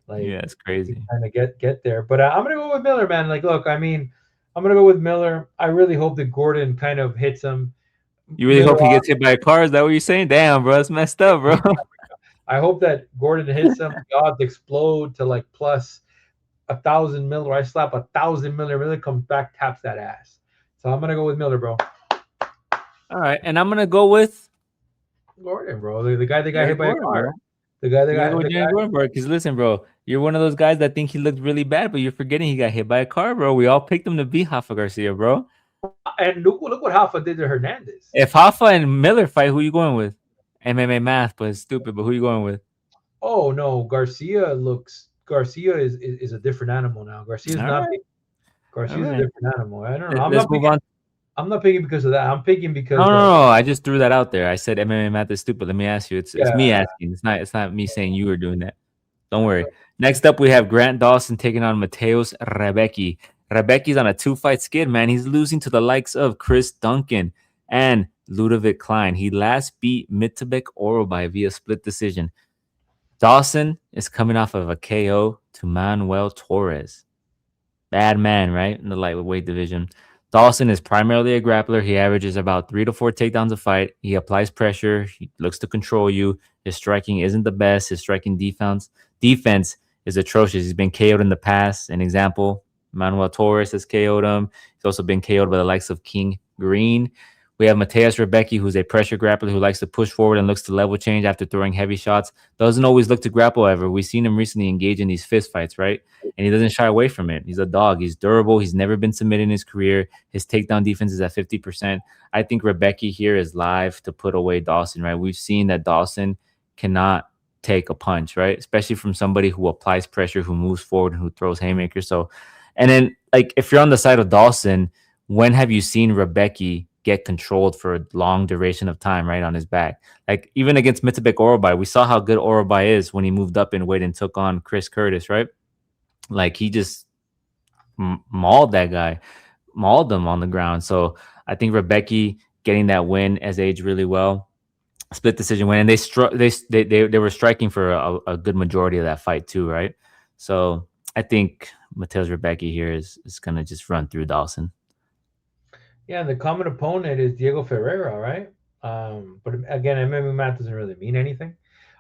like Yeah, it's to crazy. kind of get there. But I'm gonna go with Miller, man. Like, look, I mean, I'm gonna go with Miller. I really hope that Gordon kind of hits him. You really Miller, hope he gets hit by a car? Is that what you're saying? Damn, bro, it's messed up, bro. I hope that Gordon hits him. The odds explode to like plus 1,000 Miller. I slap 1,000 Miller. Miller comes back, taps that ass. So I'm gonna go with Miller, bro. All right, and I'm gonna go with Gordon, bro. The guy that got hit Jared by a Gordon, car. bro. The guy that You're gonna got go with the Jared guy. Gordon, bro? Because listen, bro, you're one of those guys that think he looked really bad, but you're forgetting he got hit by a car, bro. We all picked him to beat Rafa Garcia, bro. And look what Hoffa did to Hernandez. If Rafa and Miller fight, who you going with? MMA math, but it's stupid. But who you going with? Oh no, Garcia is a different animal now. All right, all Garcia's a right. different animal. I don't know. Let's move on. I'm not picking because of that. I'm picking No, because no, no. I just threw that out there. I said MMA math is stupid. Let me ask you. It's me yeah, asking. It's not me saying you were doing that. Don't worry. Next up, we have Grant Dawson taking on Mateus Rebecki. Rebecki's on a 2-fight skid, man. He's losing to the likes of Chris Duncan and Ludovic Klein. He last beat Mitabek Orobay via split decision. Dawson is coming off of a KO to Manuel Torres. Bad man, right? In the lightweight division. Dawson is primarily a grappler. He averages about 3 to 4 takedowns a fight. He applies pressure. He looks to control you. His striking isn't the best. His striking defense is atrocious. He's been KO'd in the past. An example, Manuel Torres has KO'd him. He's also been KO'd by the likes of King Green. We have Mateus Rebecki, who's a pressure grappler who likes to push forward and looks to level change after throwing heavy shots. Doesn't always look to grapple ever. We've seen him recently engage in these fist fights, right? And he doesn't shy away from it. He's a dog. He's durable. He's never been submitted in his career. His takedown defense is at 50%. I think Rebecki here is live to put away Dawson, right? We've seen that Dawson cannot take a punch, right? Especially from somebody who applies pressure, who moves forward, and who throws haymakers. So, and then like if you're on the side of Dawson, when have you seen Rebecki get controlled for a long duration of time, right, on his back? Like even against Mitabek Orobay, we saw how good Orobay is when he moved up in weight and took on Chris Curtis, right? Like he just mauled that guy, mauled him on the ground. So I think Rebecki getting that win has aged really well. Split decision win, and they were striking for a good majority of that fight too, right? So I think Mateus Rebecki here is gonna just run through Dawson. yeah. And the common opponent is Diego Ferreira, right? But again, MMA math doesn't really mean anything.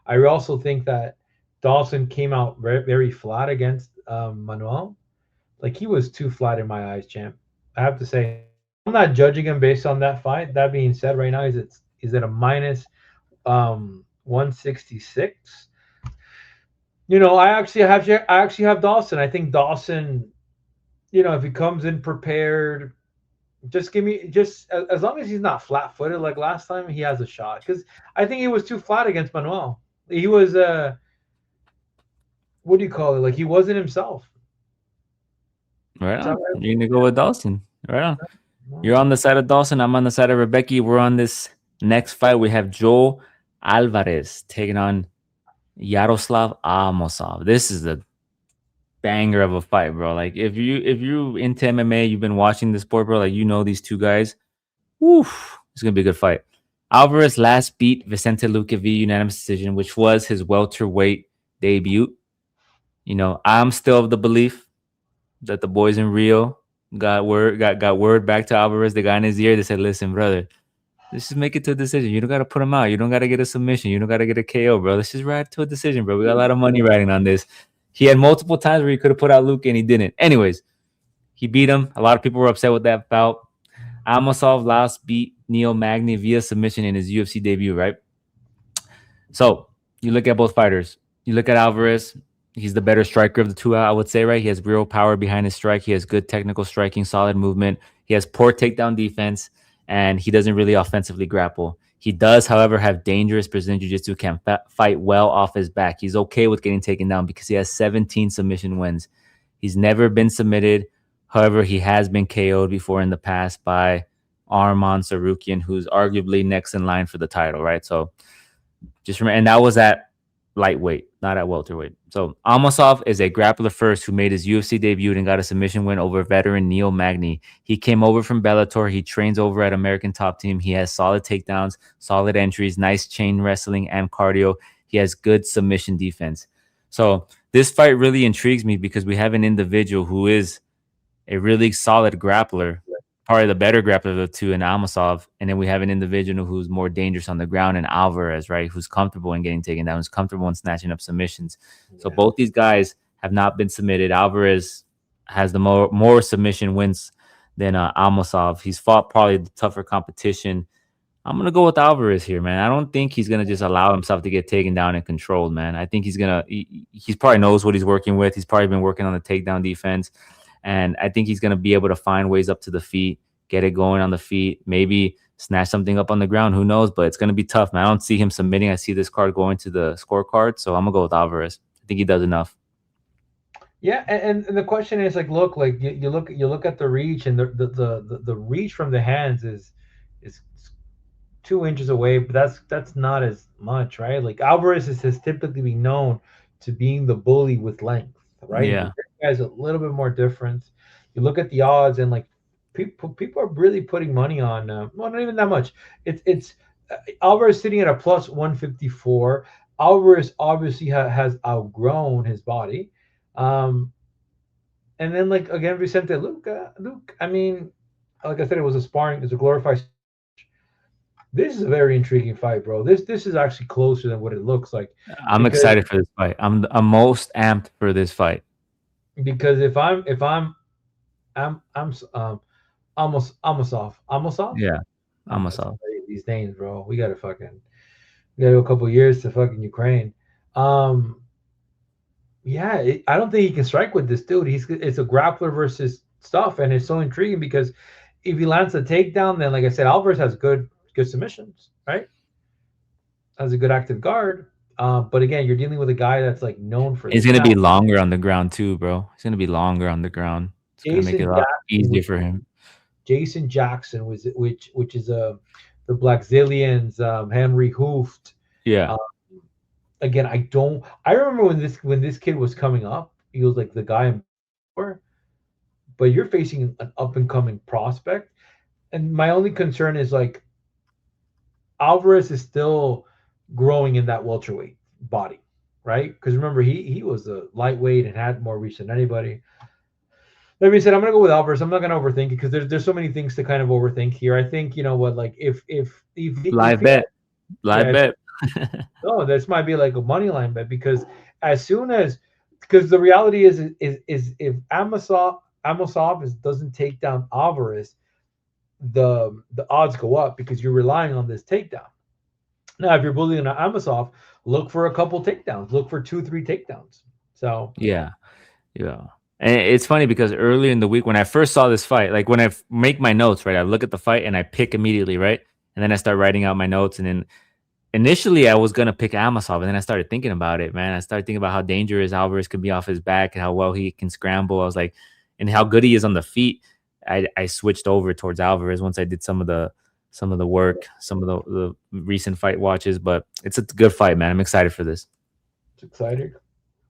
I also think that Dawson came out very flat against Manuel. Like he was too flat in my eyes, champ. I have to say, I'm not judging him based on that fight. That being said, right now he's at a minus 166. I actually have Dawson. I think Dawson, if he comes in prepared, just give me just as long as he's not flat footed like last time, he has a shot. Because I think he was too flat against Manuel. He was what do you call it? Like he wasn't himself. Right So, on. You're gonna go with Dawson. Right on. You're on the side of Dawson. I'm on the side of Rebecki. We're on this next fight. We have Joe Alvarez taking on Yaroslav Amosov. This is a banger of a fight, bro. Like if you into MMA, you've been watching the sport, bro. Like you know these two guys. Woof, it's gonna be a good fight. Alvarez last beat Vicente Luque via unanimous decision, which was his welterweight debut. I'm still of the belief that the boys in Rio got word back to Alvarez. They got in his ear. They said, "Listen, brother, Let's just make it to a decision. You don't got to put him out. You don't got to get a submission. You don't got to get a KO, bro. Let's just ride to a decision, bro. We got a lot of money riding on this. He had multiple times where he could have put out Luke and he didn't. Anyways, he beat him. A lot of people were upset with that bout. Amosov last beat Neil Magny via submission in his UFC debut, right? So you look at both fighters. You look at Alvarez. He's the better striker of the two, I would say, right? He has real power behind his strike. He has good technical striking, solid movement. He has poor takedown defense, and he doesn't really offensively grapple. He does, however, have dangerous Brazilian Jiu-Jitsu, can fight well off his back. He's okay with getting taken down because he has 17 submission wins. He's never been submitted. However, he has been KO'd before in the past by Arman Sarukian, who's arguably next in line for the title, right? So just remember, and that was at lightweight, not at welterweight. So Amosov is a grappler first who made his UFC debut and got a submission win over veteran Neil Magny. He came over from Bellator. He trains over at American Top Team. He has solid takedowns, solid entries, nice chain wrestling and cardio. He has good submission defense. So this fight really intrigues me because we have an individual who is a really solid grappler, probably the better grappler of the two in Amosov. And then we have an individual who's more dangerous on the ground in Alvarez, right? Who's comfortable in getting taken down, who's comfortable in snatching up submissions. Yeah. So both these guys have not been submitted. Alvarez has the more submission wins than Amosov. He's fought probably the tougher competition. I'm going to go with Alvarez here, man. I don't think he's going to just allow himself to get taken down and controlled, man. I think he's going to, he probably knows what he's working with. He's probably been working on the takedown defense. And I think he's going to be able to find ways up to the feet, get it going on the feet, maybe snatch something up on the ground. Who knows? But it's going to be tough, man. I don't see him submitting. I see this card going to the scorecard. So I'm going to go with Alvarez. I think he does enough. Yeah, and the question is like, look, like you look at the reach, and the reach from the hands is 2 inches away, but that's not as much, right? Like Alvarez has typically been known to being the bully with length, right? Yeah, this guy's a little bit more different. You look at the odds, and like people are really putting money on. Well, not even that much. It's Alvarez sitting at a plus 154. Alvarez obviously has outgrown his body. And then like again, Vicente Luke. I mean, like I said, it was a glorified. This is a very intriguing fight, bro. This is actually closer than what it looks like. I'm excited for this fight. I'm most amped for this fight because if I'm Amosov. Yeah, Amosov. These names, bro. We gotta go a couple years to fucking Ukraine. Yeah, I don't think he can strike with this dude. It's a grappler versus stuff, and it's so intriguing because if he lands a takedown, then like I said, Alvarez has good submissions, right? Has a good active guard. But again, you're dealing with a guy that's like known for. He's gonna be longer on the ground too, bro. He's gonna be longer on the ground. It's gonna make it a lot easier for him. Jason Jackson which is the Blackzilians, Henry Hooft. Yeah. Again, I remember when this kid was coming up, he was like the guy but you're facing an up and coming prospect. And my only concern is like Alvarez is still growing in that welterweight body, right? Because remember, he was a lightweight and had more reach than anybody. Like I said, I'm gonna go with Alvarez. I'm not gonna overthink it because there's so many things to kind of overthink here. I think you know what, like if live bet. No, this might be like a money line bet because because the reality is if Amosov doesn't take down Alvarez, the odds go up because you're relying on this takedown. Now, if you're bullying Amosov, look for a couple takedowns. Look for 2-3 takedowns. So yeah. And it's funny because earlier in the week when I first saw this fight, like when I make my notes, right, I look at the fight and I pick immediately, right, and then I start writing out my notes. And then initially I was gonna pick Amosov, and then I started thinking about it, man. I started thinking about how dangerous Alvarez can be off his back and how well he can scramble. I was like, and how good he is on the feet. I switched over towards Alvarez once I did some of the work, some of the recent fight watches. But it's a good fight, man. I'm excited for this. It's exciting.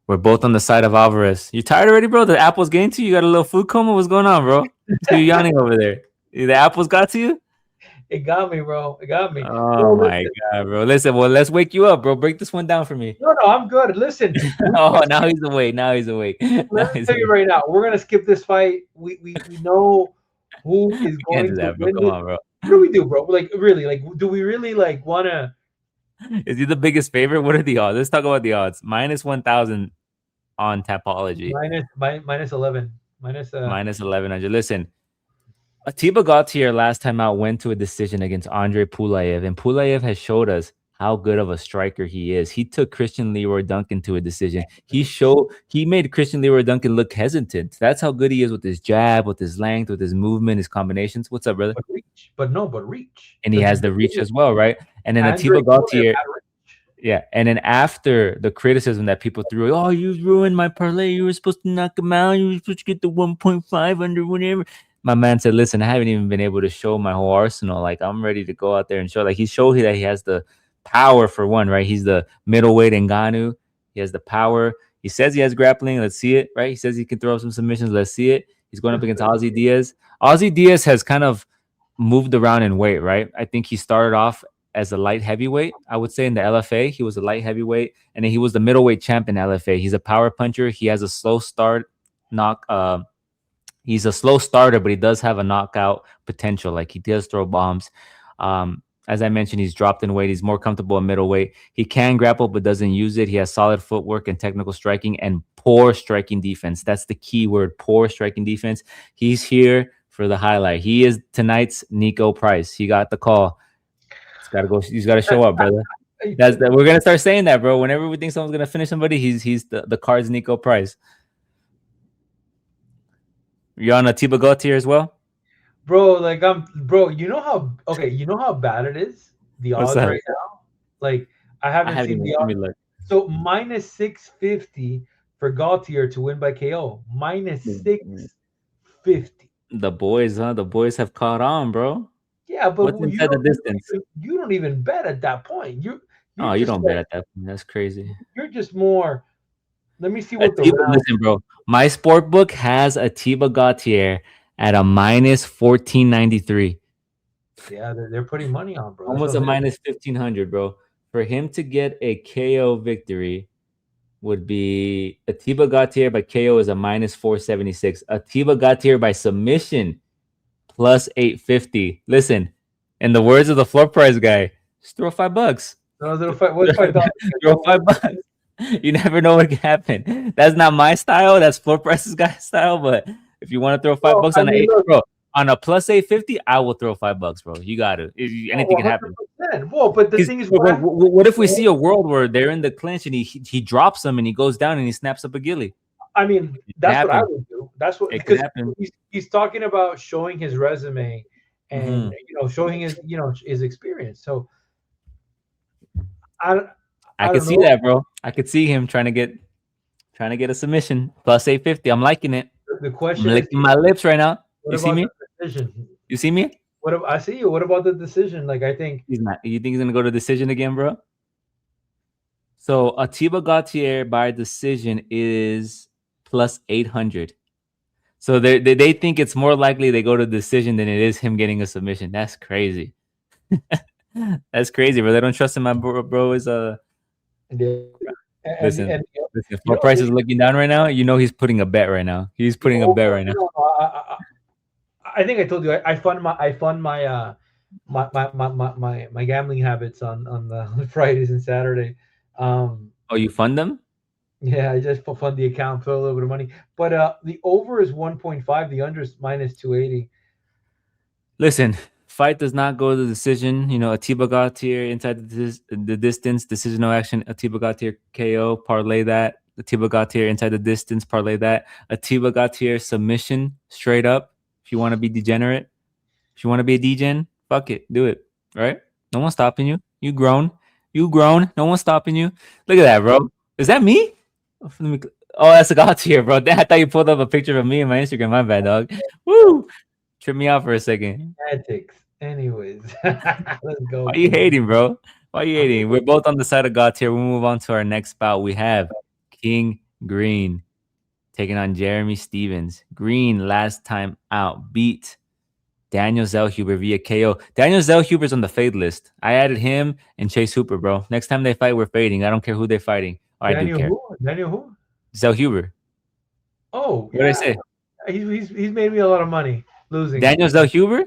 We're both on the side of Alvarez. You tired already, bro? The apple's getting to you? You got a little food coma? What's going on, bro? You yawning over there. The apples got to you? It got me, bro. It got me. Oh, my God, bro. Listen, well, let's wake you up, bro. Break this one down for me. No, I'm good. Listen. Oh, now he's awake. Let me tell you right now. We're going to skip this fight. We know who is going to win. Come on, bro. What do we do, bro? Like, really? Like, do we really like want to Is he the biggest favorite? What are the odds? Let's talk about the odds. Minus 1,000 on Tapology. minus 11, minus Minus 1,100. Listen, Atiba Gautier last time out went to a decision against Andre Pulaev, and Pulaev has showed us how good of a striker he is. He took Christian Leroy Duncan to a decision. He made Christian Leroy Duncan look hesitant. That's how good he is with his jab, with his length, with his movement, his combinations. What's up, brother? but reach, but reach, And he because has the reach as well, right? And then Andre Atiba Pulaev Gautier, had reach. yeah. And then after the criticism that people threw, oh, you ruined my parlay. You were supposed to knock him out. You were supposed to get the 1.5 under whatever. My man said, listen, I haven't even been able to show my whole arsenal. Like, I'm ready to go out there and show. Like, he showed that he has the power for one, right? He's the middleweight Ngannou. He has the power. He says he has grappling. Let's see it, right? He says he can throw some submissions. Let's see it. He's going up against Ozzy Diaz. Ozzy Diaz has kind of moved around in weight, right? I think he started off as a light heavyweight. I would say in the LFA, he was a light heavyweight, and then he was the middleweight champ in LFA. He's a power puncher. He has a slow start, knock. He's a slow starter, but he does have a knockout potential. Like, he does throw bombs. As I mentioned, he's dropped in weight. He's more comfortable in middleweight. He can grapple, but doesn't use it. He has solid footwork and technical striking and poor striking defense. That's the key word, poor striking defense. He's here for the highlight. He is tonight's Nico Price. He got the call. He's got to go. He's got to show up, brother. We're gonna start saying that, bro. Whenever we think someone's gonna finish somebody, he's the card's Nico Price. You're on Atiba Gautier as well, Bro. Like, bro. You know how bad it is, the what's odds that? right now. Like, I I haven't haven't seen even the let me odds. look. So minus 650 for Gautier to win by KO. Minus 650. The boys, huh? The boys have caught on, bro. Yeah, but What's inside the distance? you don't even bet at that point. You're Oh, you just don't bet like, at that point. That's crazy. you're just more. Let me see what the Atiba, round. listen, bro. My sport book has Atiba Gautier at a minus 1493. Yeah, they're putting money on, bro. That's Almost what a I'm saying. minus 1500, bro. For him to get a KO victory would be Atiba Gautier by KO is a minus 476. Atiba Gautier by submission plus 850. Listen, in the words of the floor price guy, just throw $5. No, what's $5? Throw $5. You never know what can happen. That's not my style. That's floor prices guy style. But if you want to throw Well, $5 I on mean, eight, look, bro, on a plus 850, I will throw $5, bro. You got to. Anything can happen. 100%. Well, but the thing is, What if we see a world where they're in the clinch and he drops them and he goes down and he snaps up a gilly? I mean, that's what I would do. That's what, It can because happen. he's talking about showing his resume and Mhm. showing his experience. So I I I could don't see know. that, bro. I could see him trying to get a submission plus 850. I'm liking it. The I'm question is, licking my lips right now. what You see about me? the decision? You see me? I see you. What about the decision? Like, I think He's not. You think he's gonna go to decision again, bro? So Atiba Gautier by decision is plus 800. So they think it's more likely they go to decision than it is him getting a submission. That's crazy. That's crazy, bro. They don't trust him. My bro is listen. and Listen, if price is looking down right now, you know he's putting a bet right now. He's putting a bet right now. I think I told you I fund my gambling habits on the Fridays and Saturday. Oh, you fund them? Yeah, I just fund the account, put a little bit of money. But the over is 1.5, the under is minus 280. Listen, fight does not go to the decision. You know, Atiba Gautier inside the distance, decision no action. Atiba Gautier KO, parlay that. Atiba Gautier inside the distance, parlay that. Atiba Gautier submission, straight up. If you want to be degenerate, if you want to be a degen, fuck it, do it. Right? No one's stopping you. You grown. You grown. No one's stopping you. Look at that, bro. Is that me? Oh, that's a Gautier, bro. I thought you pulled up a picture of me in my Instagram. My bad, dog. Woo! Trip me out for a second. Antics. Anyways, let's go. Why are you hating, bro? Why are you hating? We're both on the side of Gautier. We'll move on to our next bout. We have King Green taking on Jeremy Stevens. Green, last time out, beat Daniel Zellhuber via KO. Daniel Zellhuber's on the fade list. I added him and Chase Hooper, bro. Next time they fight, we're fading. I don't care who they're fighting. Oh, I do care. Daniel who? Zellhuber. Oh, What did I say? He's made me a lot of money losing. Daniel Zellhuber?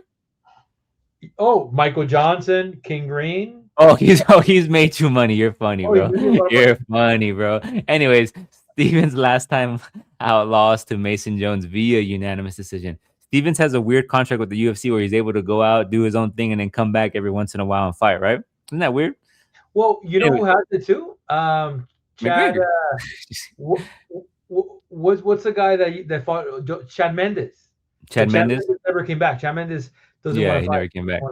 Oh, Michael Johnson, King Green. He's made you money. You're funny, Oh, he bro. made me a lot of money. You're funny, bro. Anyways, Stevens last time out lost to Mason Jones via unanimous decision. Stevens has a weird contract with the UFC where he's able to go out, do his own thing, and then come back every once in a while and fight, right? Isn't that weird? Well, you know Anyway, who has it too? Chad. McGregor. What's the guy that fought Chad Mendes? Chad But Chad Mendes. Mendes never came back. Chad Mendes doesn't Yeah, want to he fight. never came back.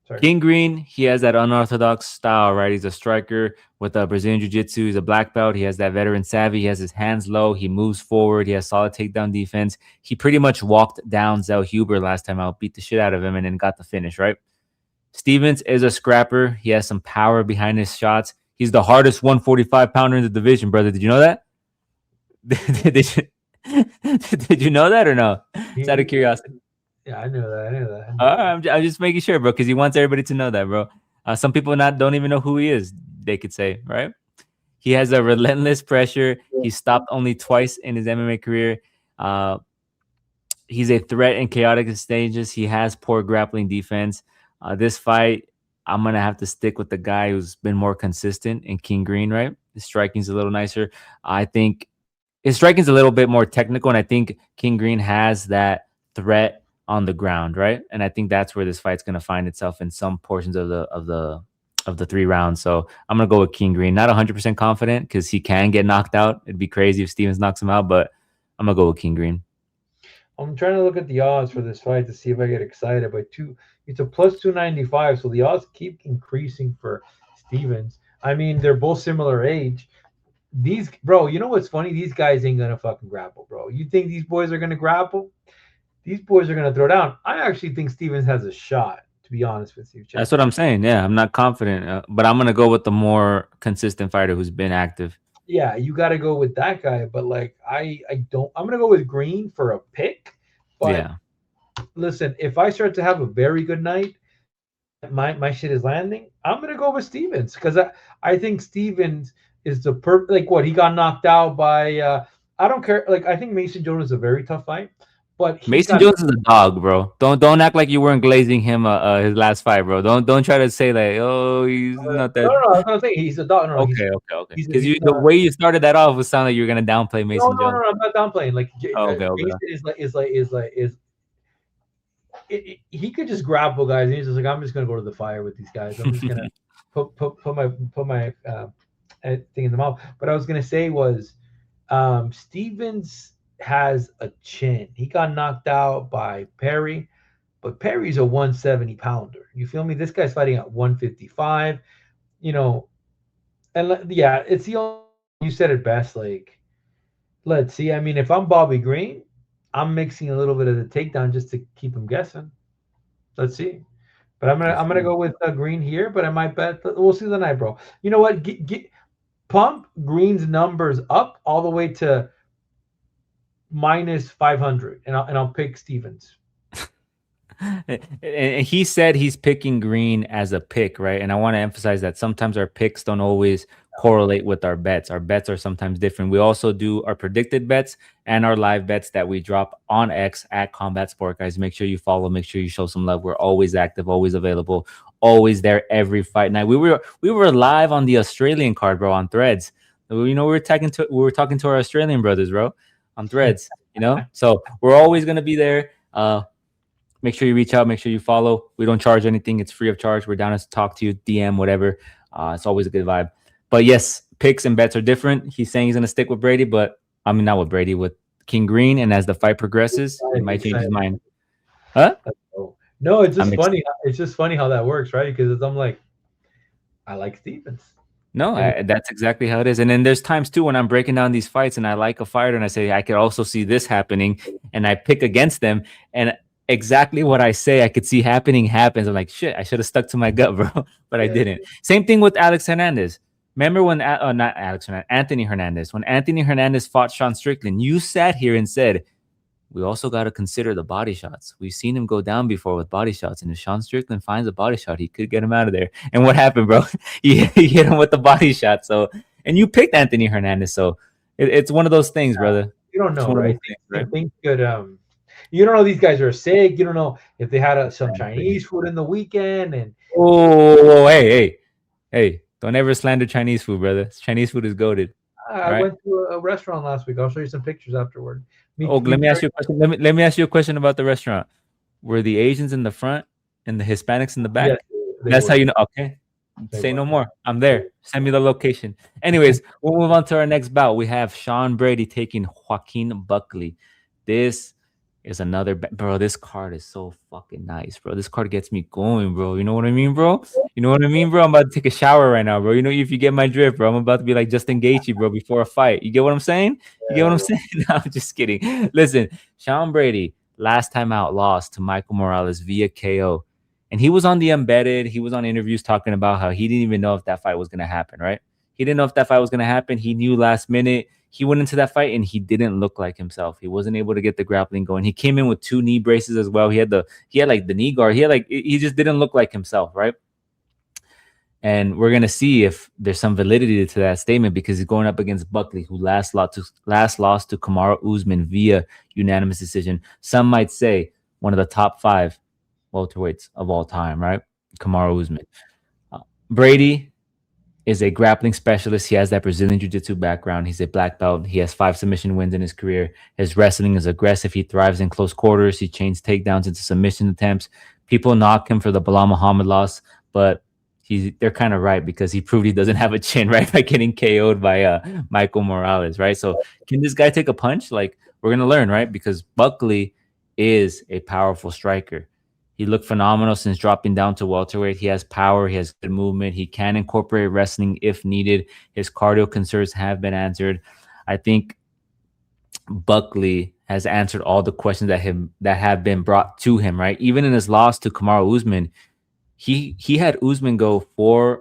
Sorry. King Green, he has that unorthodox style, right? He's a striker with a Brazilian Jiu-Jitsu. He's a black belt. He has that veteran savvy. He has his hands low. He moves forward. He has solid takedown defense. He pretty much walked down Zell Huber last time out, beat the shit out of him, and then got the finish, right? Stevens is a scrapper. He has some power behind his shots. He's the hardest 145 pounder in the division, brother. Did you know that? did, you, did you know that or no? It's out of curiosity. Yeah, I knew that. I knew that. I'm just making sure, bro, because he wants everybody to know that, bro. Some people don't even know who he is. They could say, right? He has a relentless pressure. He stopped only twice in his MMA career. Uh, he's a threat in chaotic stages. He has poor grappling defense. This fight, I'm gonna have to stick with the guy who's been more consistent in King Green, right? His striking's a little nicer. I think his striking's a little bit more technical, and I think King Green has that threat on the ground, right? And I think that's where this fight's gonna find itself in some portions of the 3 rounds. So I'm gonna go with King Green. Not 100% confident because he can get knocked out. It'd be crazy if Stevens knocks him out, but I'm gonna go with King Green. I'm trying to look at the odds for this fight to see if I get excited. But it's a plus 295, so the odds keep increasing for Stevens. I mean, they're both similar age. These, bro, you know what's funny? These guys ain't gonna fucking grapple, bro. You think these boys are gonna grapple? These boys are gonna throw down. I actually think Stevens has a shot. To be honest with you, Chad. That's what I'm saying. Yeah, I'm not confident, but I'm gonna go with the more consistent fighter who's been active. Yeah, you got to go with that guy. But like, I don't. I'm gonna go with Green for a pick. But Yeah. listen, if I start to have a very good night, my shit is landing. I'm gonna go with Stevens because I think Stevens is the like what he got knocked out by. I don't care. Like I think Mason Jones is a very tough fight, but he Mason got Jones is a dog, bro. Don't act like you weren't glazing him his last fight, bro. Don't try to say like, oh, he's not no, that. no, no. I'm saying he's a dog. No, no, Okay. Because he's the way you started that off was sound like you were gonna downplay no, Mason no, no, Jones. no. I'm not downplaying. Like Okay. Mason is he could just grapple guys. And he's just like, I'm just gonna go to the fire with these guys. I'm just gonna put my thing in the mouth. What I was gonna say was, Stevens has a chin. He got knocked out by Perry, but Perry's a 170 pounder. You feel me? This guy's fighting at 155. You know, and yeah, it's the only, you said it best. Like, let's see. I mean, if I'm Bobby Green, I'm mixing a little bit of the takedown just to keep him guessing. Let's see. But I'm gonna go with Green here, but I might bet we'll see tonight, bro. You know what? Pump Green's numbers up all the way to minus 500, and I'll pick Stevens. And he said he's picking Green as a pick, right? And I want to emphasize that sometimes our picks don't always correlate with our bets. Our bets are sometimes different. We also do our predicted bets and our live bets that we drop on X at Combat Sport, guys. Make sure you follow, make sure you show some love. We're always active, always available, always there every fight night. We were live on the Australian card, bro, on Threads. You know, we were talking to our Australian brothers, bro, on Threads, you know? So we're always gonna be there. Make sure you reach out. Make sure you follow. We don't charge anything. It's free of charge. We're down to talk to you, DM, whatever. It's always a good vibe. But yes, picks and bets are different. He's saying he's going to stick with Brady, but I mean, not with Brady, with King Green. And as the fight progresses, it might change his mind. Huh? No, it's just funny. It's just funny how that works, right? Because I'm like, I like Stevens. No, that's exactly how it is. And then there's times too when I'm breaking down these fights and I like a fighter and I say, I could also see this happening. And I pick against them. And exactly what I say I could see happening happens. I'm like, shit, I should have stuck to my gut, bro. But I didn't. Same thing with Alex Hernandez. Remember when, not Alex Hernandez, Anthony Hernandez. When Anthony Hernandez fought Sean Strickland, you sat here and said, we also got to consider the body shots. We've seen him go down before with body shots. And if Sean Strickland finds a body shot, he could get him out of there. And what happened, bro? he hit him with the body shot. So, and you picked Anthony Hernandez. So it's one of those things, brother. You don't know, right? Things could You don't know these guys are sick. You don't know if they had some Chinese food in the weekend. And Oh, hey! Don't ever slander Chinese food, brother. Chinese food is goaded. I All right. went to a restaurant last week. I'll show you some pictures afterward. Oh, Me let me ask you a question. Let me ask you a question about the restaurant. Were the Asians in the front and the Hispanics in the yes, back? they That's how were. you know. Okay. They Say were. no more. I'm there. Send me the location. Anyways, we'll move on to our next bout. We have Sean Brady taking Joaquin Buckley. This is another bro. This card is so fucking nice, bro. This card gets me going, bro. You know what I mean, bro? You know what I mean, bro? I'm about to take a shower right now, bro. You know, if you get my drift, bro, I'm about to be like Justin Gaethje, bro, before a fight. You get what I'm saying? You get what Yeah, I'm bro. saying? No, I'm just kidding. Listen, Sean Brady, last time out, lost to Michael Morales via KO. And he was on the embedded. He was on interviews talking about how he didn't even know if that fight was going to happen, right? He didn't know if that fight was going to happen. He knew last minute. He went into that fight and he didn't look like himself. He wasn't able to get the grappling going. He came in with 2 knee braces as well. He had like the knee guard. He just didn't look like himself, right? And we're gonna see if there's some validity to that statement because he's going up against Buckley, who last lost to Kamaru Usman via unanimous decision. Some might say one of the top 5 welterweights of all time, right? Kamaru Usman. Brady is a grappling specialist. He has that Brazilian Jiu-Jitsu background. He's a black belt. He has 5 submission wins in his career. His wrestling is aggressive. He thrives in close quarters. He chains takedowns into submission attempts. People knock him for the Bilal Muhammad loss, but they're kind of right because he proved he doesn't have a chin, right, by getting KO'd by Michael Morales, right? So can this guy take a punch? Like, we're gonna learn, right? Because Buckley is a powerful striker. He looked phenomenal since dropping down to welterweight. He has power. He has good movement. He can incorporate wrestling if needed. His cardio concerns have been answered. I think Buckley has answered all the questions that have been brought to him. Right, even in his loss to Kamaru Usman, he had Usman go 4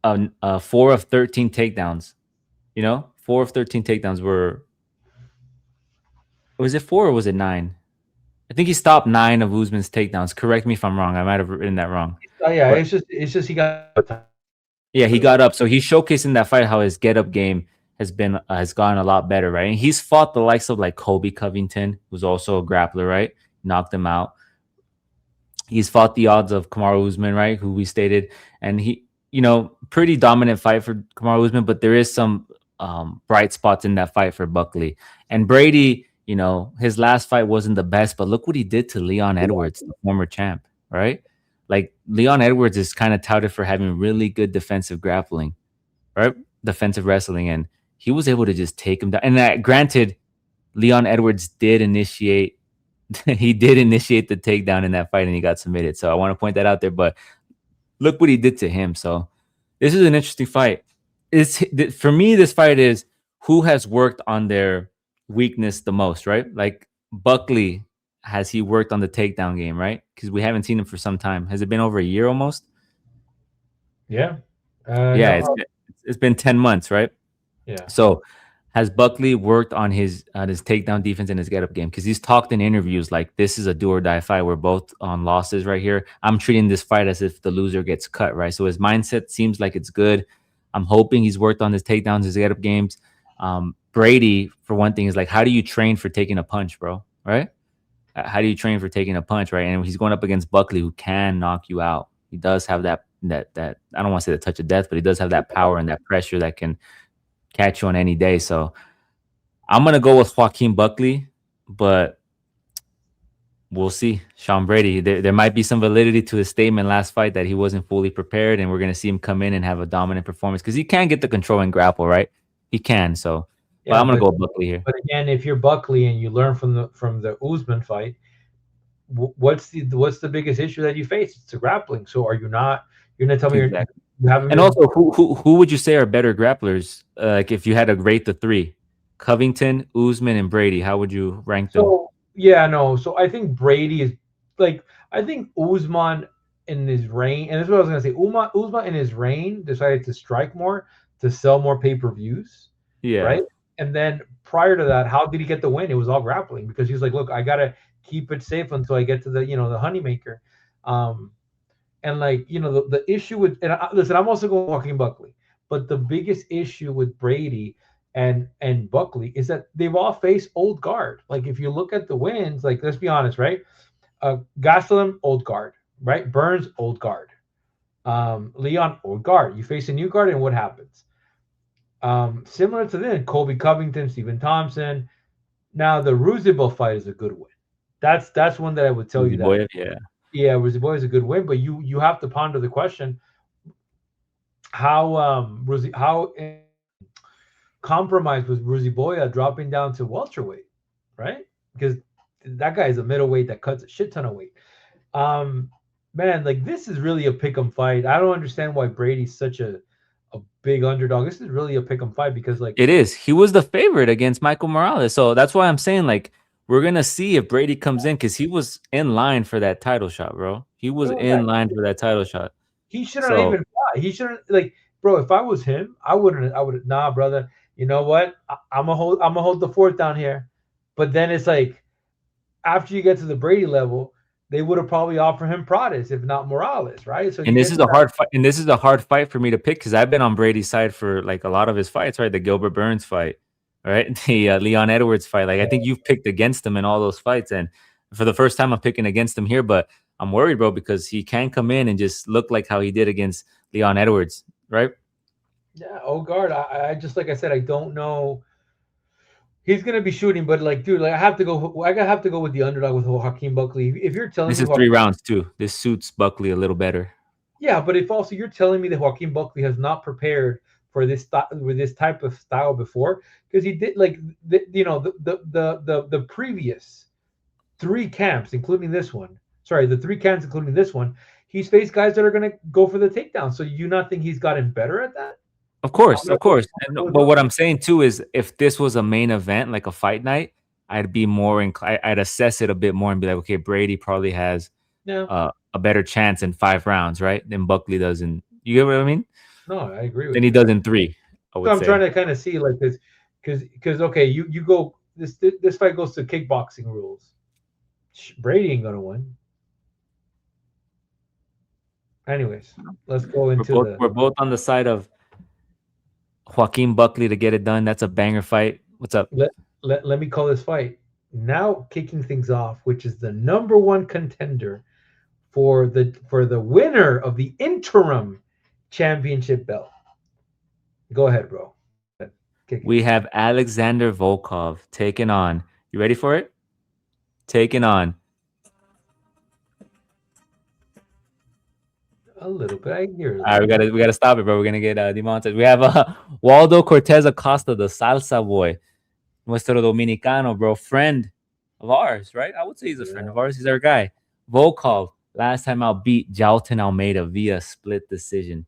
of 13 takedowns. 4 of 13 takedowns were. Was it 4 or was it 9? I think he stopped 9 of Usman's takedowns. Correct me if I'm wrong. I might have written that wrong. Yeah, But it's just he got yeah, he got up. So he's showcasing that fight how his get up game has gone a lot better, right? And he's fought the likes of like Kobe Covington, who's also a grappler, right? Knocked him out. He's fought the odds of Kamaru Usman, right? Who we stated, and pretty dominant fight for Kamaru Usman, but there is some bright spots in that fight for Buckley. And Brady, his last fight wasn't the best, but look what he did to Leon Edwards, the former champ, right? Like Leon Edwards is kind of touted for having really good defensive grappling, right? Defensive wrestling, and he was able to just take him down. And granted, Leon Edwards did initiate he did initiate the takedown in that fight and he got submitted. So I want to point that out there. But look what he did to him. So this is an interesting fight. For me, this fight is who has worked on their weakness the most, right? Like Buckley, has he worked on the takedown game, right? Because we haven't seen him for some time. Has it been over a year almost? Yeah. Yeah, No. it's been 10 months, right? Yeah. So has Buckley worked on his takedown defense and his get up game? Because he's talked in interviews like this is a do or die fight. We're both on losses right here. I'm treating this fight as if the loser gets cut, right? So his mindset seems like it's good. I'm hoping he's worked on his takedowns, his get up games. Brady, for one thing, is like, how do you train for taking a punch, bro? Right? How do you train for taking a punch, right? And he's going up against Buckley, who can knock you out. He does have that I don't want to say the touch of death, but he does have that power and that pressure that can catch you on any day. So I'm gonna go with Joaquin Buckley, but we'll see. Sean Brady, there might be some validity to his statement last fight that he wasn't fully prepared, and we're gonna see him come in and have a dominant performance because he can get the control and grapple, right? He can. So, but Yeah, I'm gonna go with Buckley here. but again, if you're Buckley and you learn from the Usman fight, what's the biggest issue that you face? It's the grappling. So are you not? You're gonna tell me Exactly. you haven't And been. also, who would you say are better grapplers? Like if you had to rate the 3, Covington, Usman, and Brady, how would you rank them? So yeah, no. So I think Brady is like I think Usman in his reign, and this is what I was gonna say. Usman in his reign decided to strike more to sell more pay-per-views, Yeah, right? And then prior to that, how did he get the win? It was all grappling because he's like, look, I gotta keep it safe until I get to the honeymaker. Um, and like the issue with listen, I'm also going Joaquin Buckley, but the biggest issue with Brady and Buckley is that they've all faced old guard. Like if you look at the wins, like let's be honest, right? Gastelum, old guard, right? Burns, old guard. Leon, old guard. You face a new guard, and what happens? Similar to then, Colby Covington, Stephen Thompson. Now the Ruzibow fight is a good win. That's one that I would tell you that. Boy, yeah. Yeah, Ruzibow is a good win, but you have to ponder the question: how how compromised was Ruziboya dropping down to welterweight, right? Because that guy is a middleweight that cuts a shit ton of weight. Um, Man, like this is really a pick'em fight. I don't understand why Brady's such a big underdog. This is really a pick'em fight because like It is. He was the favorite against Michael Morales. So that's why I'm saying, like, we're going to see if Brady comes in because he was in line for that title shot, bro. He was bro, yeah, in line for that title shot. he shouldn't So, even fly. He shouldn't like, bro. If I was him, I wouldn't. I would nah, brother. You know what? I'm gonna hold. I'm gonna hold the fort down here. But then it's like after you get to the Brady level, they would have probably offered him Prodes, if not Morales, right? So and you this get is to a that. hard fight. And this is a hard fight for me to pick because I've been on Brady's side for like a lot of his fights, right? The Gilbert Burns fight, right? The Leon Edwards fight. Like, I think you've picked against him in all those fights. And for the first time, I'm picking against him here, but I'm worried, bro, because he can come in and just look like how he did against Leon Edwards, right? Yeah, oh guard. I just like I said, I don't know. He's gonna be shooting, but like, dude, like I have to go. I gotta have to go with the underdog with Hakeem Buckley. If you're telling This me, is 3 rounds too. This suits Buckley a little better. yeah, but if also you're telling me that Joaquin Buckley has not prepared for this with this type of style before, because he did like the previous three camps, including this one. Sorry, the three camps, including this one. He's faced guys that are gonna go for the takedown. So you not think he's gotten better at that? Of I'm course, gonna of go, course. I'm And, gonna go with but what Buckley. I'm saying too is, if this was a main event, like a fight night, I'd be more inclined. I'd assess it a bit more and be like, okay, Brady probably has Yeah, a better chance in 5 rounds, right? Than Buckley does in. You get what I mean? no, I agree Than with he you. does in three, I So would I'm trying say. to kind of see like this, because okay, you go this fight goes to kickboxing rules. Brady ain't gonna win. Anyways, let's go into the We're both on the side of Joaquin Buckley to get it done. That's a banger fight. What's up? let let me call this fight now. Kicking things off, which is the number one contender for the winner of the interim championship belt. Go ahead, bro. Kick it We have Alexander Volkov taking on. You ready for it? Taking on. a little bit. I hear it a All right, little bit. we gotta stop it, bro. We're gonna get demonetized. We have Waldo Cortez Acosta, the salsa boy, nuestro dominicano, bro, friend of ours, right? I would say he's a friend Yeah. of ours. He's our guy. Volkov last time out beat Jalton Almeida via split decision,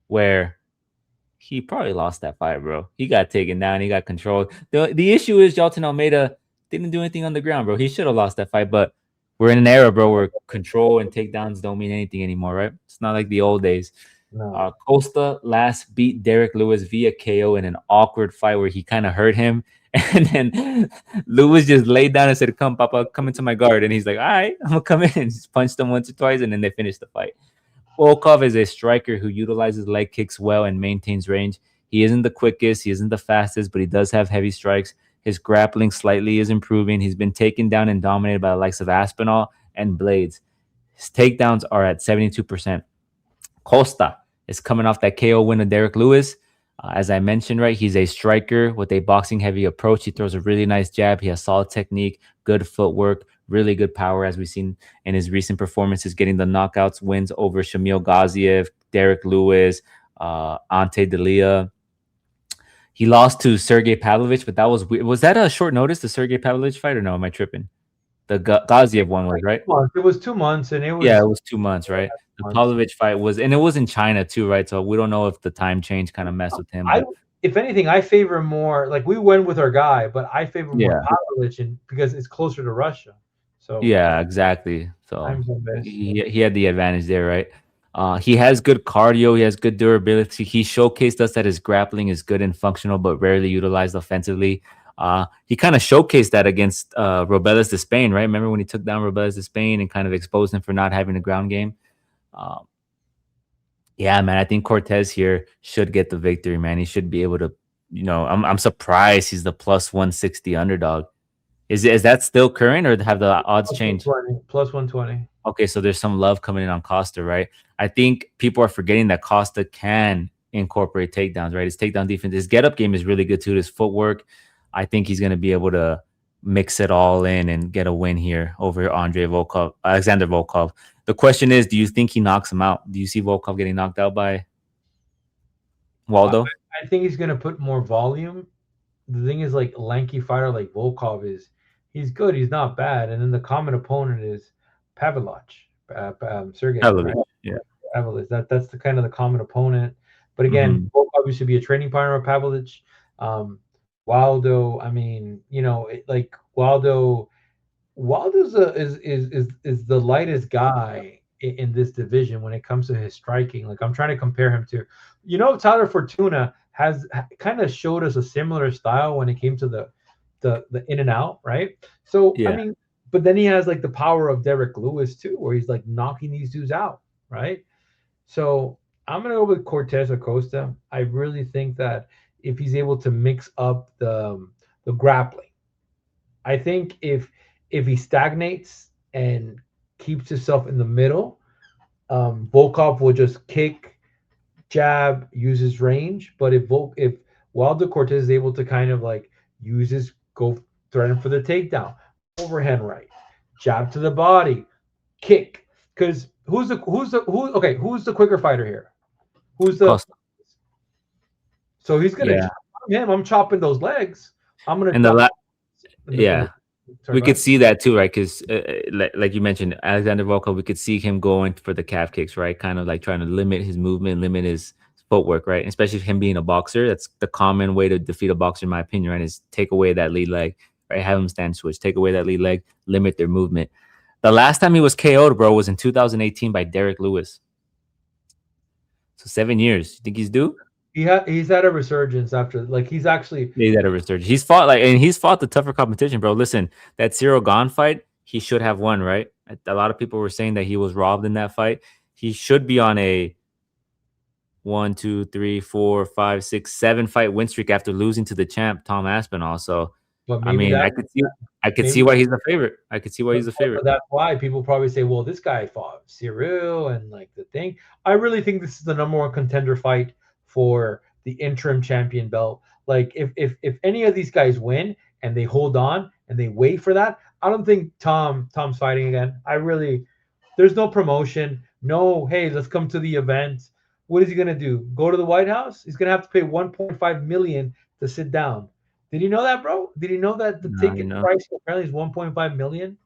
where he probably lost that fight, bro. He got taken down. He got controlled. The issue is Jalton Almeida didn't do anything on the ground, bro. He should have lost that fight, but we're in an era, bro, where control and takedowns don't mean anything anymore, right? It's not like the old days. No. Costa last beat Derek Lewis via KO in an awkward fight where he kind of hurt him. And then Lewis just laid down and said, "Come, Papa, come into my guard." And he's like, "All right, I'm going to come in." And just punched him once or twice, and then they finished the fight. Volkov is a striker who utilizes leg kicks well and maintains range. He isn't the quickest, he isn't the fastest, but he does have heavy strikes. His grappling slightly is improving. He's been taken down and dominated by the likes of Aspinall and Blades. His takedowns are at 72%. Costa is coming off that KO win of Derek Lewis. As I mentioned, right, he's a striker with a boxing heavy approach. He throws a really nice jab. He has solid technique, good footwork, really good power, as we've seen in his recent performances, getting the knockouts wins over Shamil Gaziev, Derek Lewis, Ante Delia. He lost to Sergey Pavlovich, but that was weird. Was that a short notice, the Sergey Pavlovich fight, or no? Am I tripping? The Gaziev one was, Like right? 2 months. It was 2 months, and it Yeah, was it was 2 months, right? The months. Pavlovich fight was, and it was in China too, right? So we don't know if the time change kind of messed with him, I, but if anything, I favor more. Like we went with our guy, but I favor more yeah, Pavlovich because it's closer to Russia. So yeah, exactly. So I'm the best. he had the advantage there, right? He has good cardio. He has good durability. He showcased us that his grappling is good and functional, but rarely utilized offensively. He kind of showcased that against Robeles de Spain, right? Remember when he took down Robeles de Spain and kind of exposed him for not having a ground game? Uh, yeah, man, I think Cortez here should get the victory, man. He should be able to I'm surprised he's the plus 160 underdog. Is that still current, or have the odds Plus changed? 120. Plus 120. Okay, so there's some love coming in on Costa, right? I think people are forgetting that Costa can incorporate takedowns, right? His takedown defense, his get up game is really good too. His footwork, I think he's going to be able to mix it all in and get a win here over Alexander Volkov. The question is, do you think he knocks him out? Do you see Volkov getting knocked out by I, Waldo? I think he's gonna put more volume. The thing is, like lanky fighter like Volkov he's good. He's not bad. And then the common opponent is Pavlovich, Sergey, right? Heavily, yeah. Pavlovich. That's the kind of the common opponent. But again, Hmm. Volkov used to be a training partner of Pavlovich. Waldo, I mean, like Waldo's is the lightest guy in this division when it comes to his striking. Like I'm trying to compare him to, Tyler Fortuna has kind of showed us a similar style when it came to the in and out, right? So I Yeah. mean, but then he has like the power of Derek Lewis too, where he's like knocking these dudes out, right? So I'm gonna go with Cortez Acosta. I really think that if he's able to mix up the grappling, I think if he stagnates and keeps himself in the middle, Volkov will just kick, jab, use his range. But if Wilder Cortez is able to kind of like use his go threaten for the takedown, overhand right, jab to the body, kick. Because who's the quicker fighter here? Who's the Costa. so he's gonna Yeah. chop him. I'm chopping those legs. I'm gonna And the drop in yeah. the sorry, We go could ahead. see that too, right? Because like you mentioned, Alexander Volkov, we could see him going for the calf kicks, right? Kind of like trying to limit his movement, limit his footwork, right? Especially him being a boxer. That's the common way to defeat a boxer, in my opinion, right? Is take away that lead leg, right? Have him stand switch, take away that lead leg, limit their movement. The last time he was KO'd, bro, was in 2018 by Derek Lewis. So 7 years. You think he's due? He's had a resurgence after, like, he's actually He's at a resurgence. He's fought the tougher competition, bro. Listen, that Cyril Gane fight, he should have won, right? A lot of people were saying that he was robbed in that fight. He should be on a 1, 2, 3, 4, 5, 6, 7 fight win streak after losing to the champ Tom Aspinall. So, but I maybe mean, that I could see maybe why he's the favorite. I could see why he's the favorite. but that's why people probably say, well, this guy fought Cyril and like the thing. I really think this is the number one contender fight for the interim champion belt. Like if any of these guys win and they hold on and they wait for that, I don't think Tom's fighting again. I really there's no promotion, no, hey, let's come to the event. What is he gonna do? Go to the White House? He's gonna have to pay 1.5 million to sit down. Did you know that, bro? Did you know that the No, you ticket know. price apparently is 1.5 million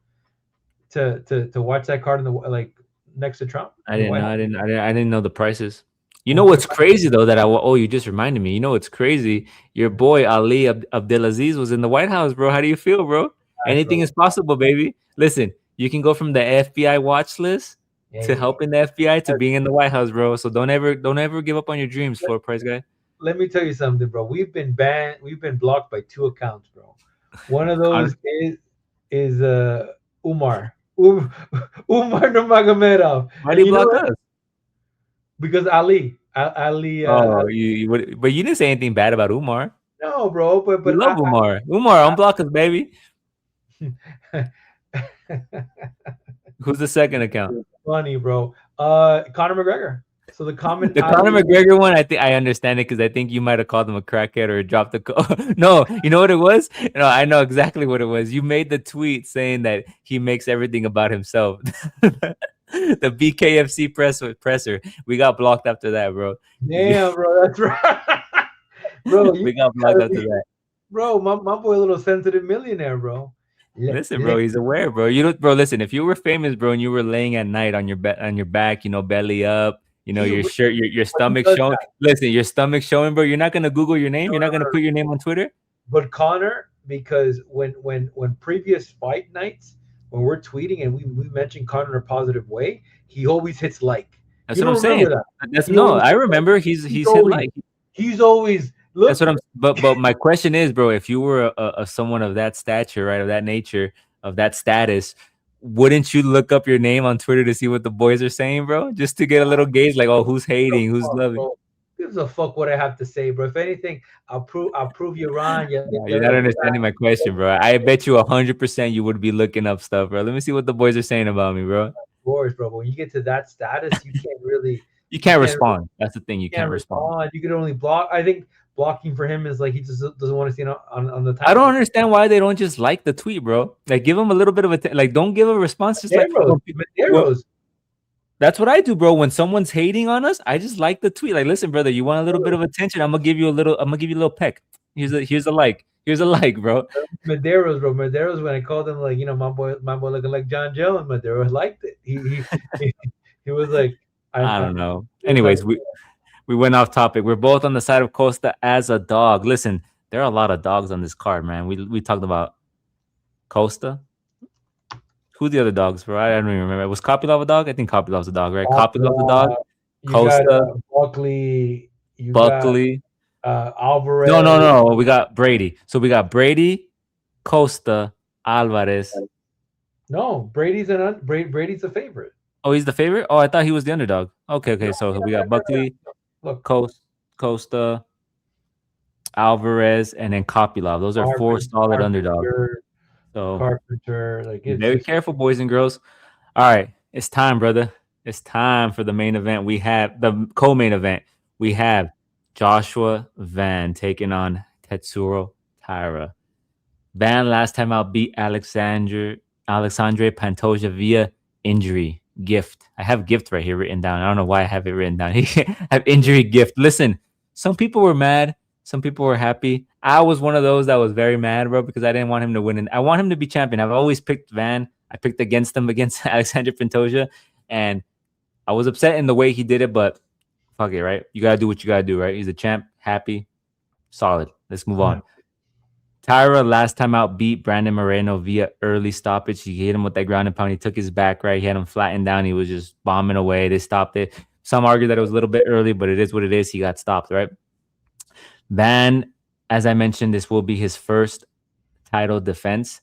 to watch that card in the like next to Trump I in the didn't White know. House? I didn't know the prices. You know what's 1.5. crazy though that you just reminded me. You know what's crazy? Your boy Ali Abdelaziz was in the White House, bro. How do you feel, bro? That's Anything really is possible, baby. Listen, you can go from the FBI watch list to hey. helping the FBI to being in the White House, bro. So don't ever give up on your dreams, Let, floor price guy. let me tell you something, bro. We've been banned. We've been blocked by two accounts, bro. One of Con- those is Umar. Umar Nurmagomedov. Why do And you you know block what? us? Because Ali Oh, but you didn't say anything bad about Umar. no, bro, You but love Umar. Umar, unblock us, baby. Who's the second account? funny, bro. Conor McGregor. So the common The Conor Ali. McGregor one, I think I understand it because I think you might have called him a crackhead or dropped the. No, you know what it was? No, I know exactly what it was. You made the tweet saying that he makes everything about himself. The BKFC presser. We got blocked after that, bro. Damn, bro, that's right. Bro, you We got blocked gotta after be, that. bro. My boy, a little sensitive millionaire, bro. Listen, bro, Let he's aware, bro. You don't, bro. Listen, if you were famous, bro, and you were laying at night on your back, belly up, he your shirt, your but he stomach does showing. that. Listen, your stomach showing, bro. You're not gonna Google your name. No, You're no, not gonna no, put your name on Twitter. but Connor, because when previous fight nights, when we're tweeting and we mention Connor in a positive way, he always hits like. That's You what I'm don't remember saying. that? That's He no. always I remember he's he's hit always like. he's always That's look. what I'm. But my question is, bro, if you were a someone of that stature, right, of that nature, of that status, wouldn't you look up your name on Twitter to see what the boys are saying, bro, just to get a little gauge, like, oh, who's hating, who's Fuck, loving? bro. gives a fuck what I have to say, bro? If anything, I'll prove you wrong. No, you're not understanding my question, bro. I bet you 100% you would be looking up stuff, bro. Let me see what the boys are saying about me, bro. Course, bro. But when you get to that status, You you can't can't really, respond. That's the thing. You you can't can't respond. respond. You can only block. I think blocking for him is like he just doesn't want to see it on the I title. don't understand why they don't just like the tweet, bro. Like, give them a little bit of a like. Don't give a response. Just like Medeiros. that's what I do, bro. When someone's hating on us, I just like the tweet. Like, listen, brother, you want a little bit of attention? I'm gonna give you a little. I'm gonna give you a little peck. Here's a like. Here's a like, bro. Medeiros, bro. Medeiros, when I called him, like, my boy looking like John Jones, Medeiros liked it. He was like, I don't know. he was like, Anyways, we went off topic. We're both on the side of Costa as a dog. Listen, there are a lot of dogs on this card, man. We talked about Costa. Who the other dogs, bro? I don't even remember. Was Kopylov a dog? I think Kopylov's a dog, right? Kopylov's a dog. you got Costa, Buckley, you got Buckley. Alvarez. No. We got Brady. So we got Brady, Costa, Alvarez. No, Brady's Brady's a favorite. Oh, he's the favorite? Oh, I thought he was the underdog. Okay. So we got Buckley, Look, Costa, Alvarez, and then Kopylov. Those are four solid underdogs. So Carpenter, like be very careful, boys and girls. All right, it's time, brother. It's time for the main event. We have the co-main event. We have Joshua Van taking on Tetsuro Taira. Van last time out beat Alexandre Pantoja via injury gift. I have gift right here written down. I don't know why I have it written down. I have injury gift. Listen, some people were mad. Some people were happy. I was one of those that was very mad, bro, because I didn't want him to win. And I want him to be champion. I've always picked Van. I picked against him against Alexandre Pantoja. And I was upset in the way he did it, but fuck it, right? You got to do what you got to do, right? He's a champ. Happy. Solid. Let's move on. Taira last time out beat Brandon Moreno via early stoppage. He hit him with that ground and pound. He took his back, right? He had him flattened down. He was just bombing away. They stopped it. Some argue that it was a little bit early, but it is what it is. He got stopped, right? Van, as I mentioned, this will be his first title defense.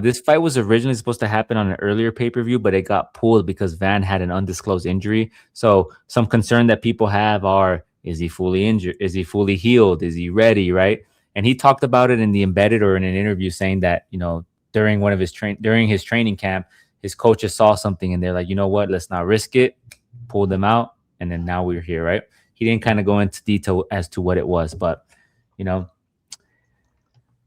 This fight was originally supposed to happen on an earlier pay-per-view, but it got pulled because Van had an undisclosed injury. So some concern that people have are, is he fully injured? Is he fully healed? Is he ready, right? And he talked about it in the embedded or in an interview saying that, during one of his training camp, his coaches saw something and they're like, you know what, let's not risk it. Pulled them out. And then now we're here, right? He didn't kind of go into detail as to what it was, but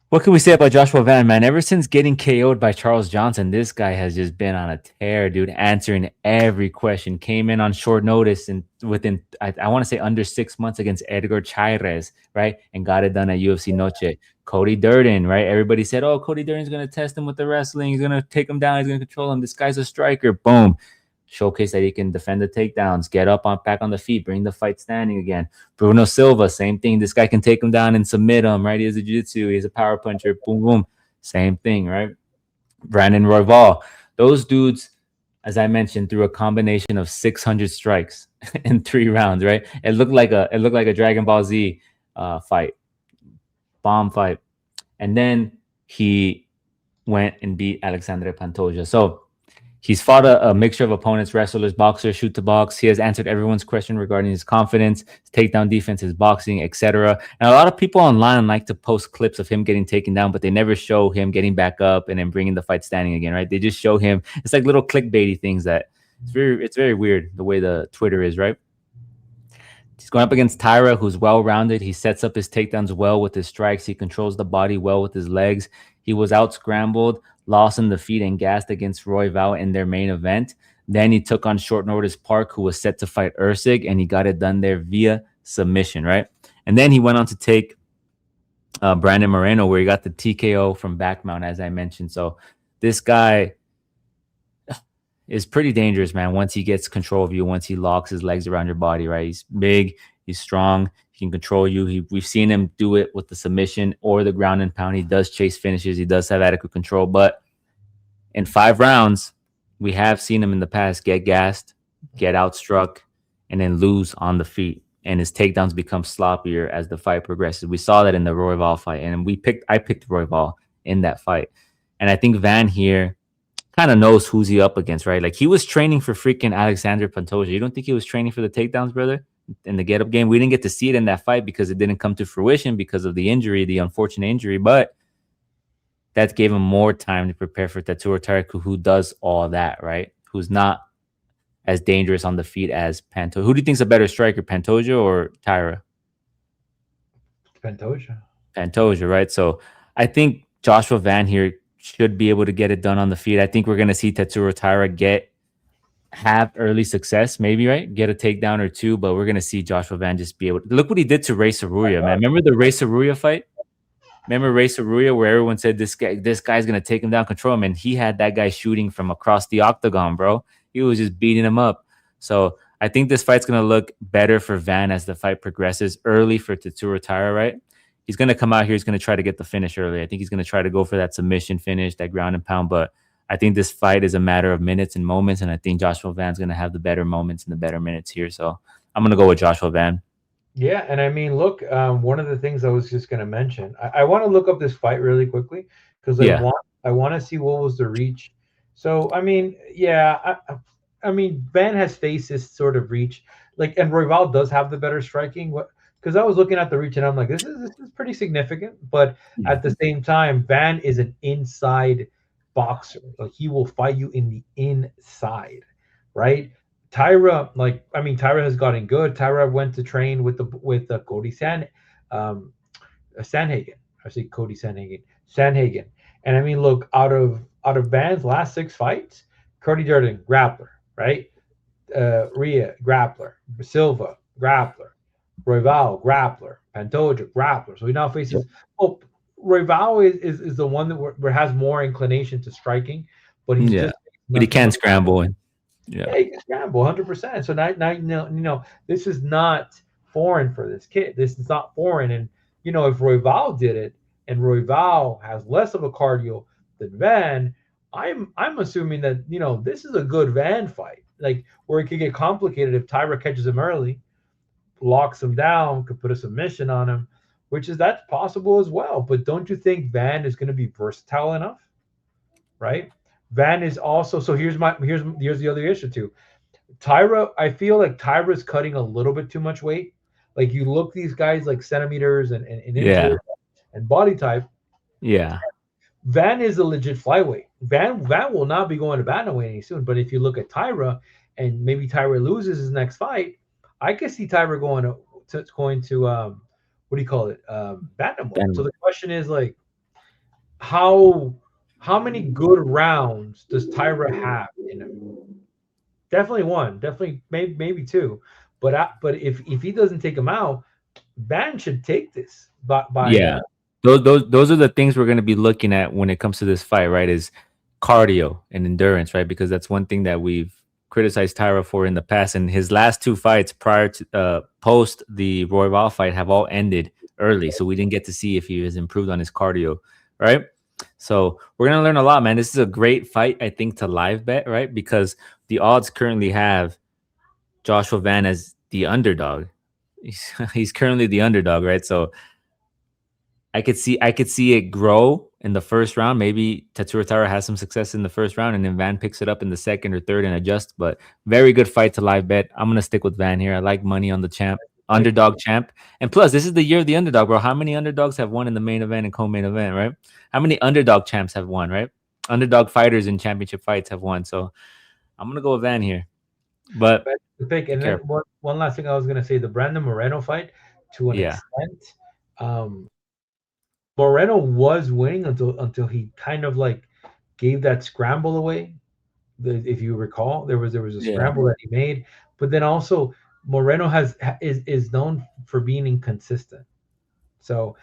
what can we say about Joshua Van, man? Ever since getting KO'd by Charles Johnson, this guy has just been on a tear, dude, answering every question. Came in on short notice and within, I want to say, under 6 months against Edgar Chairez, right? And got it done at UFC Noche. Cody Durden, right? Everybody said, oh, Cody Durden's going to test him with the wrestling. He's going to take him down. He's going to control him. This guy's a striker. Boom. Showcase that he can defend the takedowns, get up back on the feet, bring the fight standing again. Bruno Silva, same thing. This guy can take him down and submit him, right? He has a jiu-jitsu. He's a power puncher. Boom, boom. Same thing, right? Brandon Royval. Those dudes, as I mentioned, threw a combination of 600 strikes in 3 rounds, right? It looked like a Dragon Ball Z fight, bomb fight. And then he went and beat Alexandre Pantoja. So he's fought a mixture of opponents, wrestlers, boxers, shoot to box. He has answered everyone's question regarding his confidence, his takedown defense, his boxing, etc. And a lot of people online like to post clips of him getting taken down, but they never show him getting back up and then bringing the fight standing again, right? They just show him. It's like little clickbaity things that it's very weird the way the Twitter is, right? He's going up against Taira, who's well-rounded. He sets up his takedowns well with his strikes. He controls the body well with his legs. He was out-scrambled, lost in the feet, and gassed against Royval in their main event. Then he took on short notice Park, who was set to fight Usyk, and he got it done there via submission, right? And then he went on to take Brandon Moreno, where he got the TKO from back mount, as I mentioned. So this guy is pretty dangerous, man, once he gets control of you, once he locks his legs around your body, right? He's big, he's strong, he can control you. We've seen him do it with the submission or the ground and pound. He does chase finishes. He does have adequate control. But in 5 rounds, we have seen him in the past get gassed, get outstruck, and then lose on the feet. And his takedowns become sloppier as the fight progresses. We saw that in the Royval fight. And I picked Royval in that fight. And I think Van here kind of knows who's he up against, right? Like, he was training for freaking Alexandre Pantoja. You don't think he was training for the takedowns, brother? in the get up game. We didn't get to see it in that fight because it didn't come to fruition because of the injury, the unfortunate injury. But that gave him more time to prepare for Tatsuro Taira, who does all that, right? Who's not as dangerous on the feet as Pantoja. Who do you think's a better striker, Pantoja or Taira? Pantoja. Pantoja, right? So I think Joshua Van here should be able to get it done on the feet. I think we're going to see Tatsuro Taira have early success, maybe, right? Get a takedown or two, but we're going to see Joshua Van just be able to look what he did to Ray Saruya, man. Remember the Ray Saruya fight? Remember Ray Saruya, where everyone said this guy's gonna take him down, control him, and he had that guy shooting from across the octagon, bro. He was just beating him up. So I think this fight's gonna look better for Van as the fight progresses. Early for Tatsuro Taira, right? He's gonna come out here. He's gonna try to get the finish early. I think he's gonna try to go for that submission finish, that ground and pound. But I think this fight is a matter of minutes and moments, and I think Joshua Van's gonna have the better moments and the better minutes here. So I'm gonna go with Joshua Van. Yeah, and I mean, look, one of the things I was just going to mention, I want to look up this fight really quickly because Yeah, I want to see what was the reach. So I mean, yeah, I mean, Van has faced this sort of reach, like, and Royval does have the better striking. What? Because I was looking at the reach and I'm like, this is pretty significant, but yeah, at the same time, Van is an inside boxer. Like he will fight you in the inside, right? Tyra, like I mean, Tyra has gotten good. Tyra went to train with Cody Sanhagen. I say Cody Sanhagen. And I mean, look, out of Van's last 6 fights, Cody Durden grappler, right? Rhea grappler, Silva grappler, Royval grappler, Pantoja grappler. So he now yep. faces. Oh, Royval is the one that has more inclination to striking, but he's Yeah. just But he nothing can but scramble. And yeah, yeah, he can scramble 100%. So now this is not foreign for this kid. This is not foreign. And if Royval did it, and Royval has less of a cardio than Van, I'm assuming that this is a good Van fight, like where it could get complicated if Tyra catches him early, locks him down, could put a submission on him, which is that's possible as well. But don't you think Van is going to be versatile enough, right? Van is also so here's the other issue too. Tyra, I feel like Tyra's cutting a little bit too much weight. Like you look these guys like centimeters and inches yeah, and body type. yeah, Van is a legit flyweight. Van will not be going to bantamweight any soon. But if you look at Tyra and maybe Tyra loses his next fight, I could see Tyra going to what do you call it bantamweight. So and the question is like how how many good rounds does Tyra have in him? Definitely one, definitely maybe two, but if he doesn't take him out, Van should take this by yeah. Those are the things we're gonna be looking at when it comes to this fight, right? Is cardio and endurance, right? Because that's one thing that we've criticized Tyra for in the past. And his last two fights prior to post the Royval fight have all ended early, so we didn't get to see if he has improved on his cardio, right? So we're gonna learn a lot, man. This is a great fight, I think, to live bet, right? Because the odds currently have Joshua Van as the underdog. He's currently the underdog, right? So I could see it grow in the first round. Maybe Tatsuro Taira has some success in the first round, and then Van picks it up in the second or third and adjusts. But very good fight to live bet. I'm gonna stick with Van here. I like money on the like underdog champ. And plus, this is the year of the underdog, bro. How many underdogs have won in the main event and co-main event, right? How many underdog champs have won, right? Underdog fighters in championship fights have won. So I'm gonna go with Van here. But the pick. be And then careful. one last thing I was gonna say, the Brandon Moreno fight, to an Yeah. extent, Moreno was winning until he kind of like gave that scramble away. If you recall, there was a Yeah. scramble that he made, but then also Moreno is known for being inconsistent. So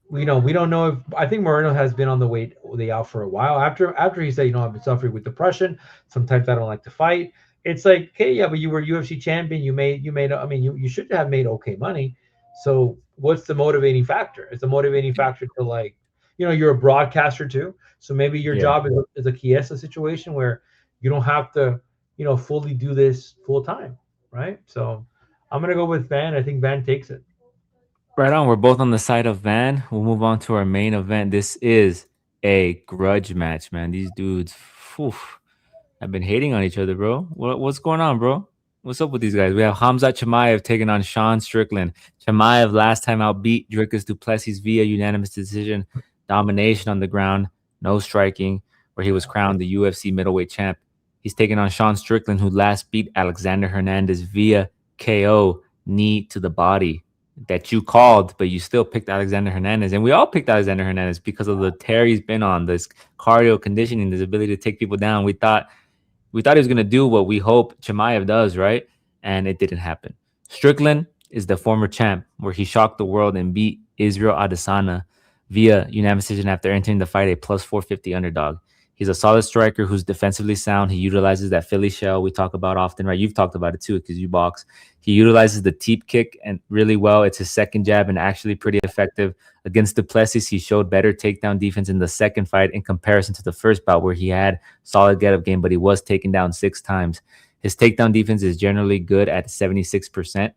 we don't know if I think Moreno has been on the out for a while. After he said, I've been suffering with depression. Sometimes I don't like to fight. It's like, okay, yeah, but you were UFC champion. You made. I mean, you should have made okay money. So what's the motivating factor? It's a motivating factor to like, you're a broadcaster too. So maybe your Yeah. job is a Chiesa situation where you don't have to, fully do this full time, right? So I'm gonna go with Van. I think Van takes it. Right on. We're both on the side of Van. We'll move on to our main event. This is a grudge match, man. These dudes, phew, have been hating on each other, bro. What's going on, bro? What's up with these guys? We have Hamzat Chimaev taking on Sean Strickland. Chimaev last time out beat Dricus Duplessis via unanimous decision, domination on the ground, no striking, where he was crowned the UFC middleweight champ. He's taking on Sean Strickland, who last beat Alexander Hernandez via KO, knee to the body. That you called, but you still picked Alexander Hernandez. And we all picked Alexander Hernandez because of the tear he's been on, this cardio conditioning, this ability to take people down. We thought he was going to do what we hope Chimaev does, right? And it didn't happen. Strickland is the former champ, where he shocked the world and beat Israel Adesanya via unanimous decision after entering the fight a plus 450 underdog. He's a solid striker who's defensively sound. He utilizes that Philly shell we talk about often, right? You've talked about it too because you box. He utilizes the teep kick and really well. It's his second jab and actually pretty effective. Against Duplessis, he showed better takedown defense in the second fight in comparison to the first bout, where he had solid get-up game, but he was taken down 6 times. His takedown defense is generally good at 76%.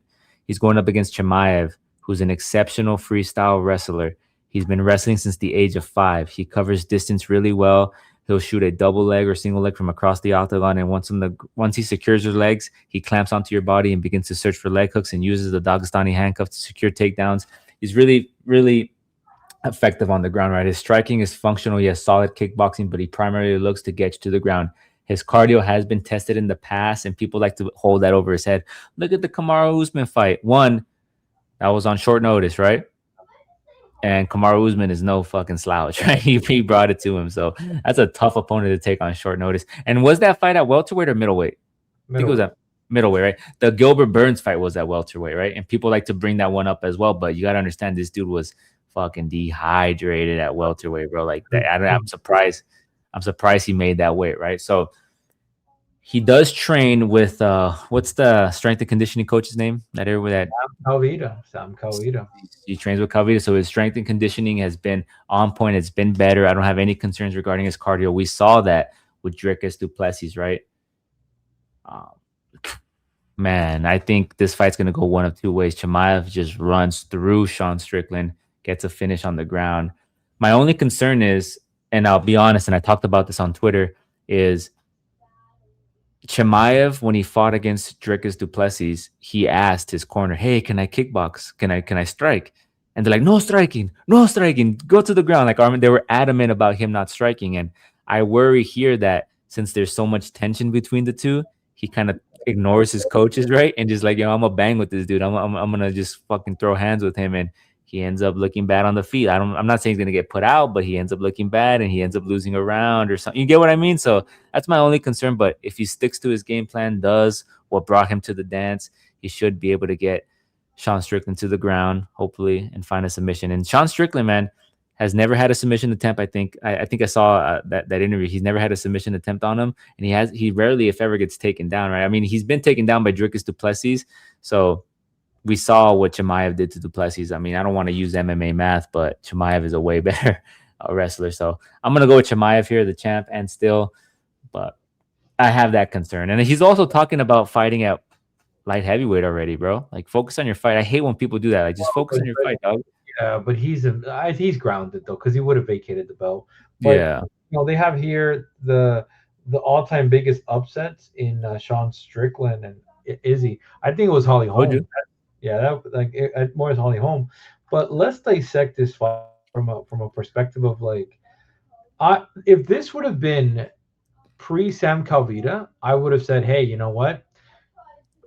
He's going up against Chimaev, who's an exceptional freestyle wrestler. He's been wrestling since the age of 5. He covers distance really well. He'll shoot a double leg or single leg from across the octagon, and once he secures your legs, he clamps onto your body and begins to search for leg hooks and uses the Dagestani handcuff to secure takedowns. He's really, really effective on the ground, right? His striking is functional. He has solid kickboxing, but he primarily looks to get you to the ground. His cardio has been tested in the past, and people like to hold that over his head. Look at the Kamaru Usman fight. One, that was on short notice, right? And Kamaru Usman is no fucking slouch, right? He brought it to him. So that's a tough opponent to take on short notice. And was that fight at welterweight or middleweight? I think it was at middleweight, right? The Gilbert Burns fight was at welterweight, right? And people like to bring that one up as well. But you got to understand, this dude was fucking dehydrated at welterweight, bro. Like that. I'm surprised. I'm surprised he made that weight, right? So he does train with what's the strength and conditioning coach's name? That Sam Calvita. He trains with Calvita, so his strength and conditioning has been on point. It's been better. I don't have any concerns regarding his cardio. We saw that with Dricus Duplessis, right? Man, I think this fight's gonna go one of two ways. Chimaev just runs through Sean Strickland, gets a finish on the ground. My only concern is, and I'll be honest, and I talked about this on Twitter, is Chimaev, when he fought against Dricus Duplessis, he asked his corner, "Hey, can I kickbox? Can I strike?" And they're like, "No striking, no striking. Go to the ground." Like Armin, they were adamant about him not striking, and I worry here that since there's so much tension between the two, he kind of ignores his coaches, right? And just like, I'm gonna bang with this dude. I'm gonna just fucking throw hands with him, and he ends up looking bad on the feet. I'm not saying he's gonna get put out, but he ends up looking bad and he ends up losing a round or something. You get what I mean? So that's my only concern. But if he sticks to his game plan, does what brought him to the dance, he should be able to get Sean Strickland to the ground, hopefully, and find a submission. And Sean Strickland, man, has never had a submission attempt. I think I saw that interview. He's never had a submission attempt on him, and he rarely, if ever, gets taken down. Right? I mean, he's been taken down by Dricus Duplessis, so we saw what Chimaev did to Duplessis. I mean, I don't want to use MMA math, but Chimaev is a way better wrestler. So I'm going to go with Chimaev here, the champ, and still, but I have that concern. And he's also talking about fighting at light heavyweight already, bro. Like, focus on your fight. I hate when people do that. Like, just focus on your fight, dog. Yeah, but he's grounded, though, because he would have vacated the belt. But, yeah. They have here the all-time biggest upsets in Sean Strickland and Izzy. I think it was Holly Holm. Yeah, more as Holly Holm. But let's dissect this fight from a perspective of like, if this would have been pre Sam Calvita, I would have said, hey, you know what?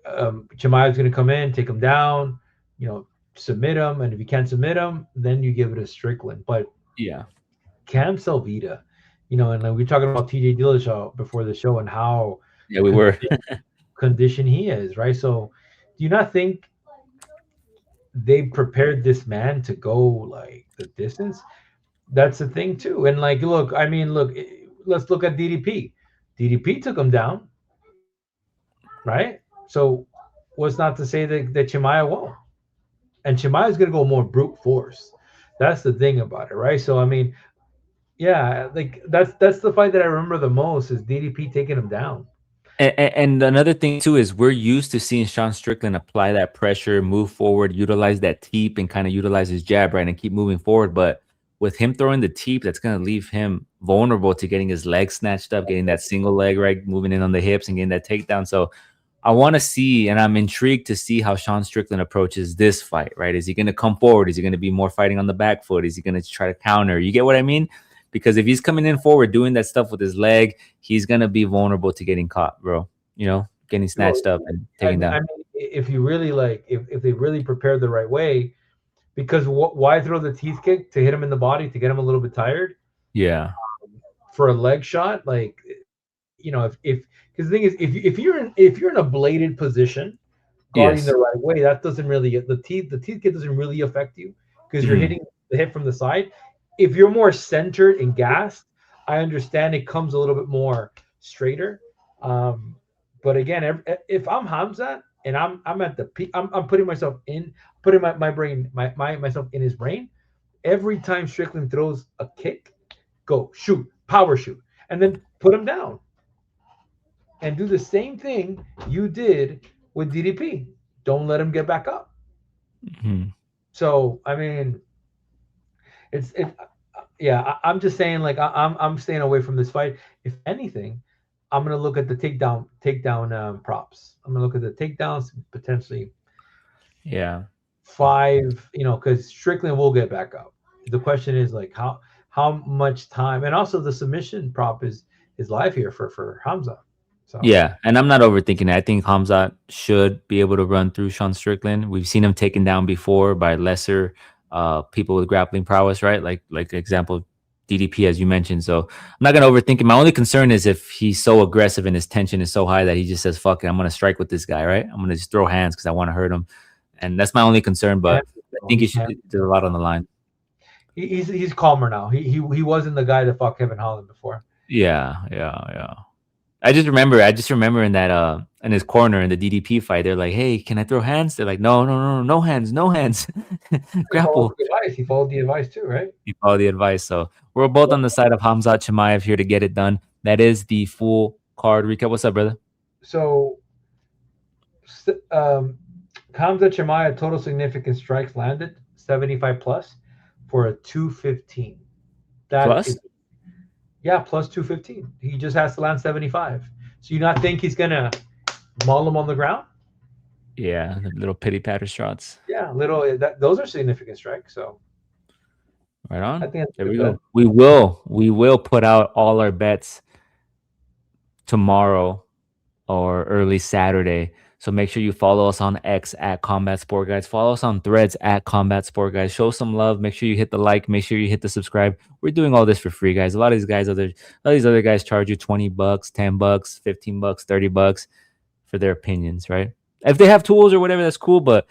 Chimaev's going to come in, take him down, submit him, and if you can't submit him, then you give it a Strickland. But yeah, Cam Calvita, and like we were talking about TJ Dillashaw before the show and how we were conditioned he is, right? So, do you not think they prepared this man to go like the distance? That's the thing too. And like, look, let's look at DDP. DDP took him down, right? So what's not to say that Chimaev won't? And Chimaev is going to go more brute force. That's the thing about it, right? So I mean, yeah, like that's the fight that I remember the most is DDP taking him down. And another thing too is we're used to seeing Sean Strickland apply that pressure, move forward, utilize that teep, and kind of utilize his jab, right, and keep moving forward. But with him throwing the teep, that's going to leave him vulnerable to getting his leg snatched up, getting that single leg, right, moving in on the hips and getting that takedown. So I want to see, and I'm intrigued to see how Sean Strickland approaches this fight, right? Is he going to come forward? Is he going to be more fighting on the back foot? Is he going to try to counter? You get what I mean? Because if he's coming in forward doing that stuff with his leg, he's going to be vulnerable to getting caught, bro. You know, getting snatched up and taken down. I mean, if you really like, if they really prepared the right way, because why throw the teeth kick to hit him in the body to get him a little bit tired Yeah. for a leg shot? Like, you know, if because the thing is, if you're in a bladed position, guarding Yes. the right way, that doesn't really the teeth kick doesn't really affect you because you're Mhm. hitting the hit from the side. If you're more centered and gassed, I understand it comes a little bit more straighter. Um, but again, if I'm Hamza and I'm at the peak, I'm putting myself in, putting my brain myself in his brain. Every time Strickland throws a kick, go shoot, power shoot, and then put him down and do the same thing you did with DDP. Don't let him get back up. Mhm. So I mean, it's it. Yeah, I'm just saying, like I'm staying away from this fight. If anything, I'm gonna look at the takedown props. I'm gonna look at the takedowns, potentially Yeah. five. You know, because Strickland will get back up. The question is like how much time, and also the submission prop is live here for Hamza. So Yeah, and I'm not overthinking it. I think Hamzat should be able to run through Sean Strickland. We've seen him taken down before by lesser people with grappling prowess, right? Like example DDP as you mentioned. So I'm not gonna overthink it. My only concern is if he's so aggressive and his tension is so high that he just says, "Fuck it, I'm gonna strike with this guy," right? I'm gonna just throw hands because I want to hurt him, and that's my only concern. yeah, But I think he he should. can't. There's a lot on the line. He's calmer now. He wasn't the guy that fought Kevin Holland before. Yeah, yeah, yeah. I just remember in that in his corner in the DDP fight, they're like, "Hey, can I throw hands?" They're like, "No, no, no, no hands, no hands." He followed Grapple. the advice. He followed the advice too, right? You follow the advice. So we're both on the side of Hamzat Chimaev here to get it done. That is the full card recap. What's up, brother? So, um, Hamza Chimaev total significant strikes landed 75 plus for a 215. That Plus? is, yeah, plus 215. He just has to land 75. So you not think he's gonna maul him on the ground? Yeah, the little pity patter shots. Yeah, little. Those are significant strikes. So Right I on. think that's a There good we bet. go. We will put out all our bets tomorrow or early Saturday. So make sure you follow us on X at Combat Sport Guys. Follow us on Threads at Combat Sport Guys. Show some love. Make sure you hit the like. Make sure you hit the subscribe. We're doing all this for free, guys. A lot of these other guys charge you $20, $10, $15, $30 for their opinions, right? If they have tools or whatever, that's cool. But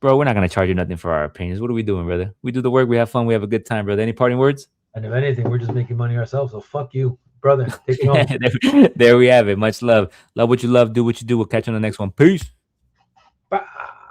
bro, we're not gonna charge you nothing for our opinions. What are we doing, brother? We do the work. We have fun. We have a good time, brother. Any parting words? And if anything, we're just making money ourselves. So fuck you, brother. Take it home. There we have it. Much love. Love what you love. Do what you do. We'll catch you on the next one. Peace. Bye.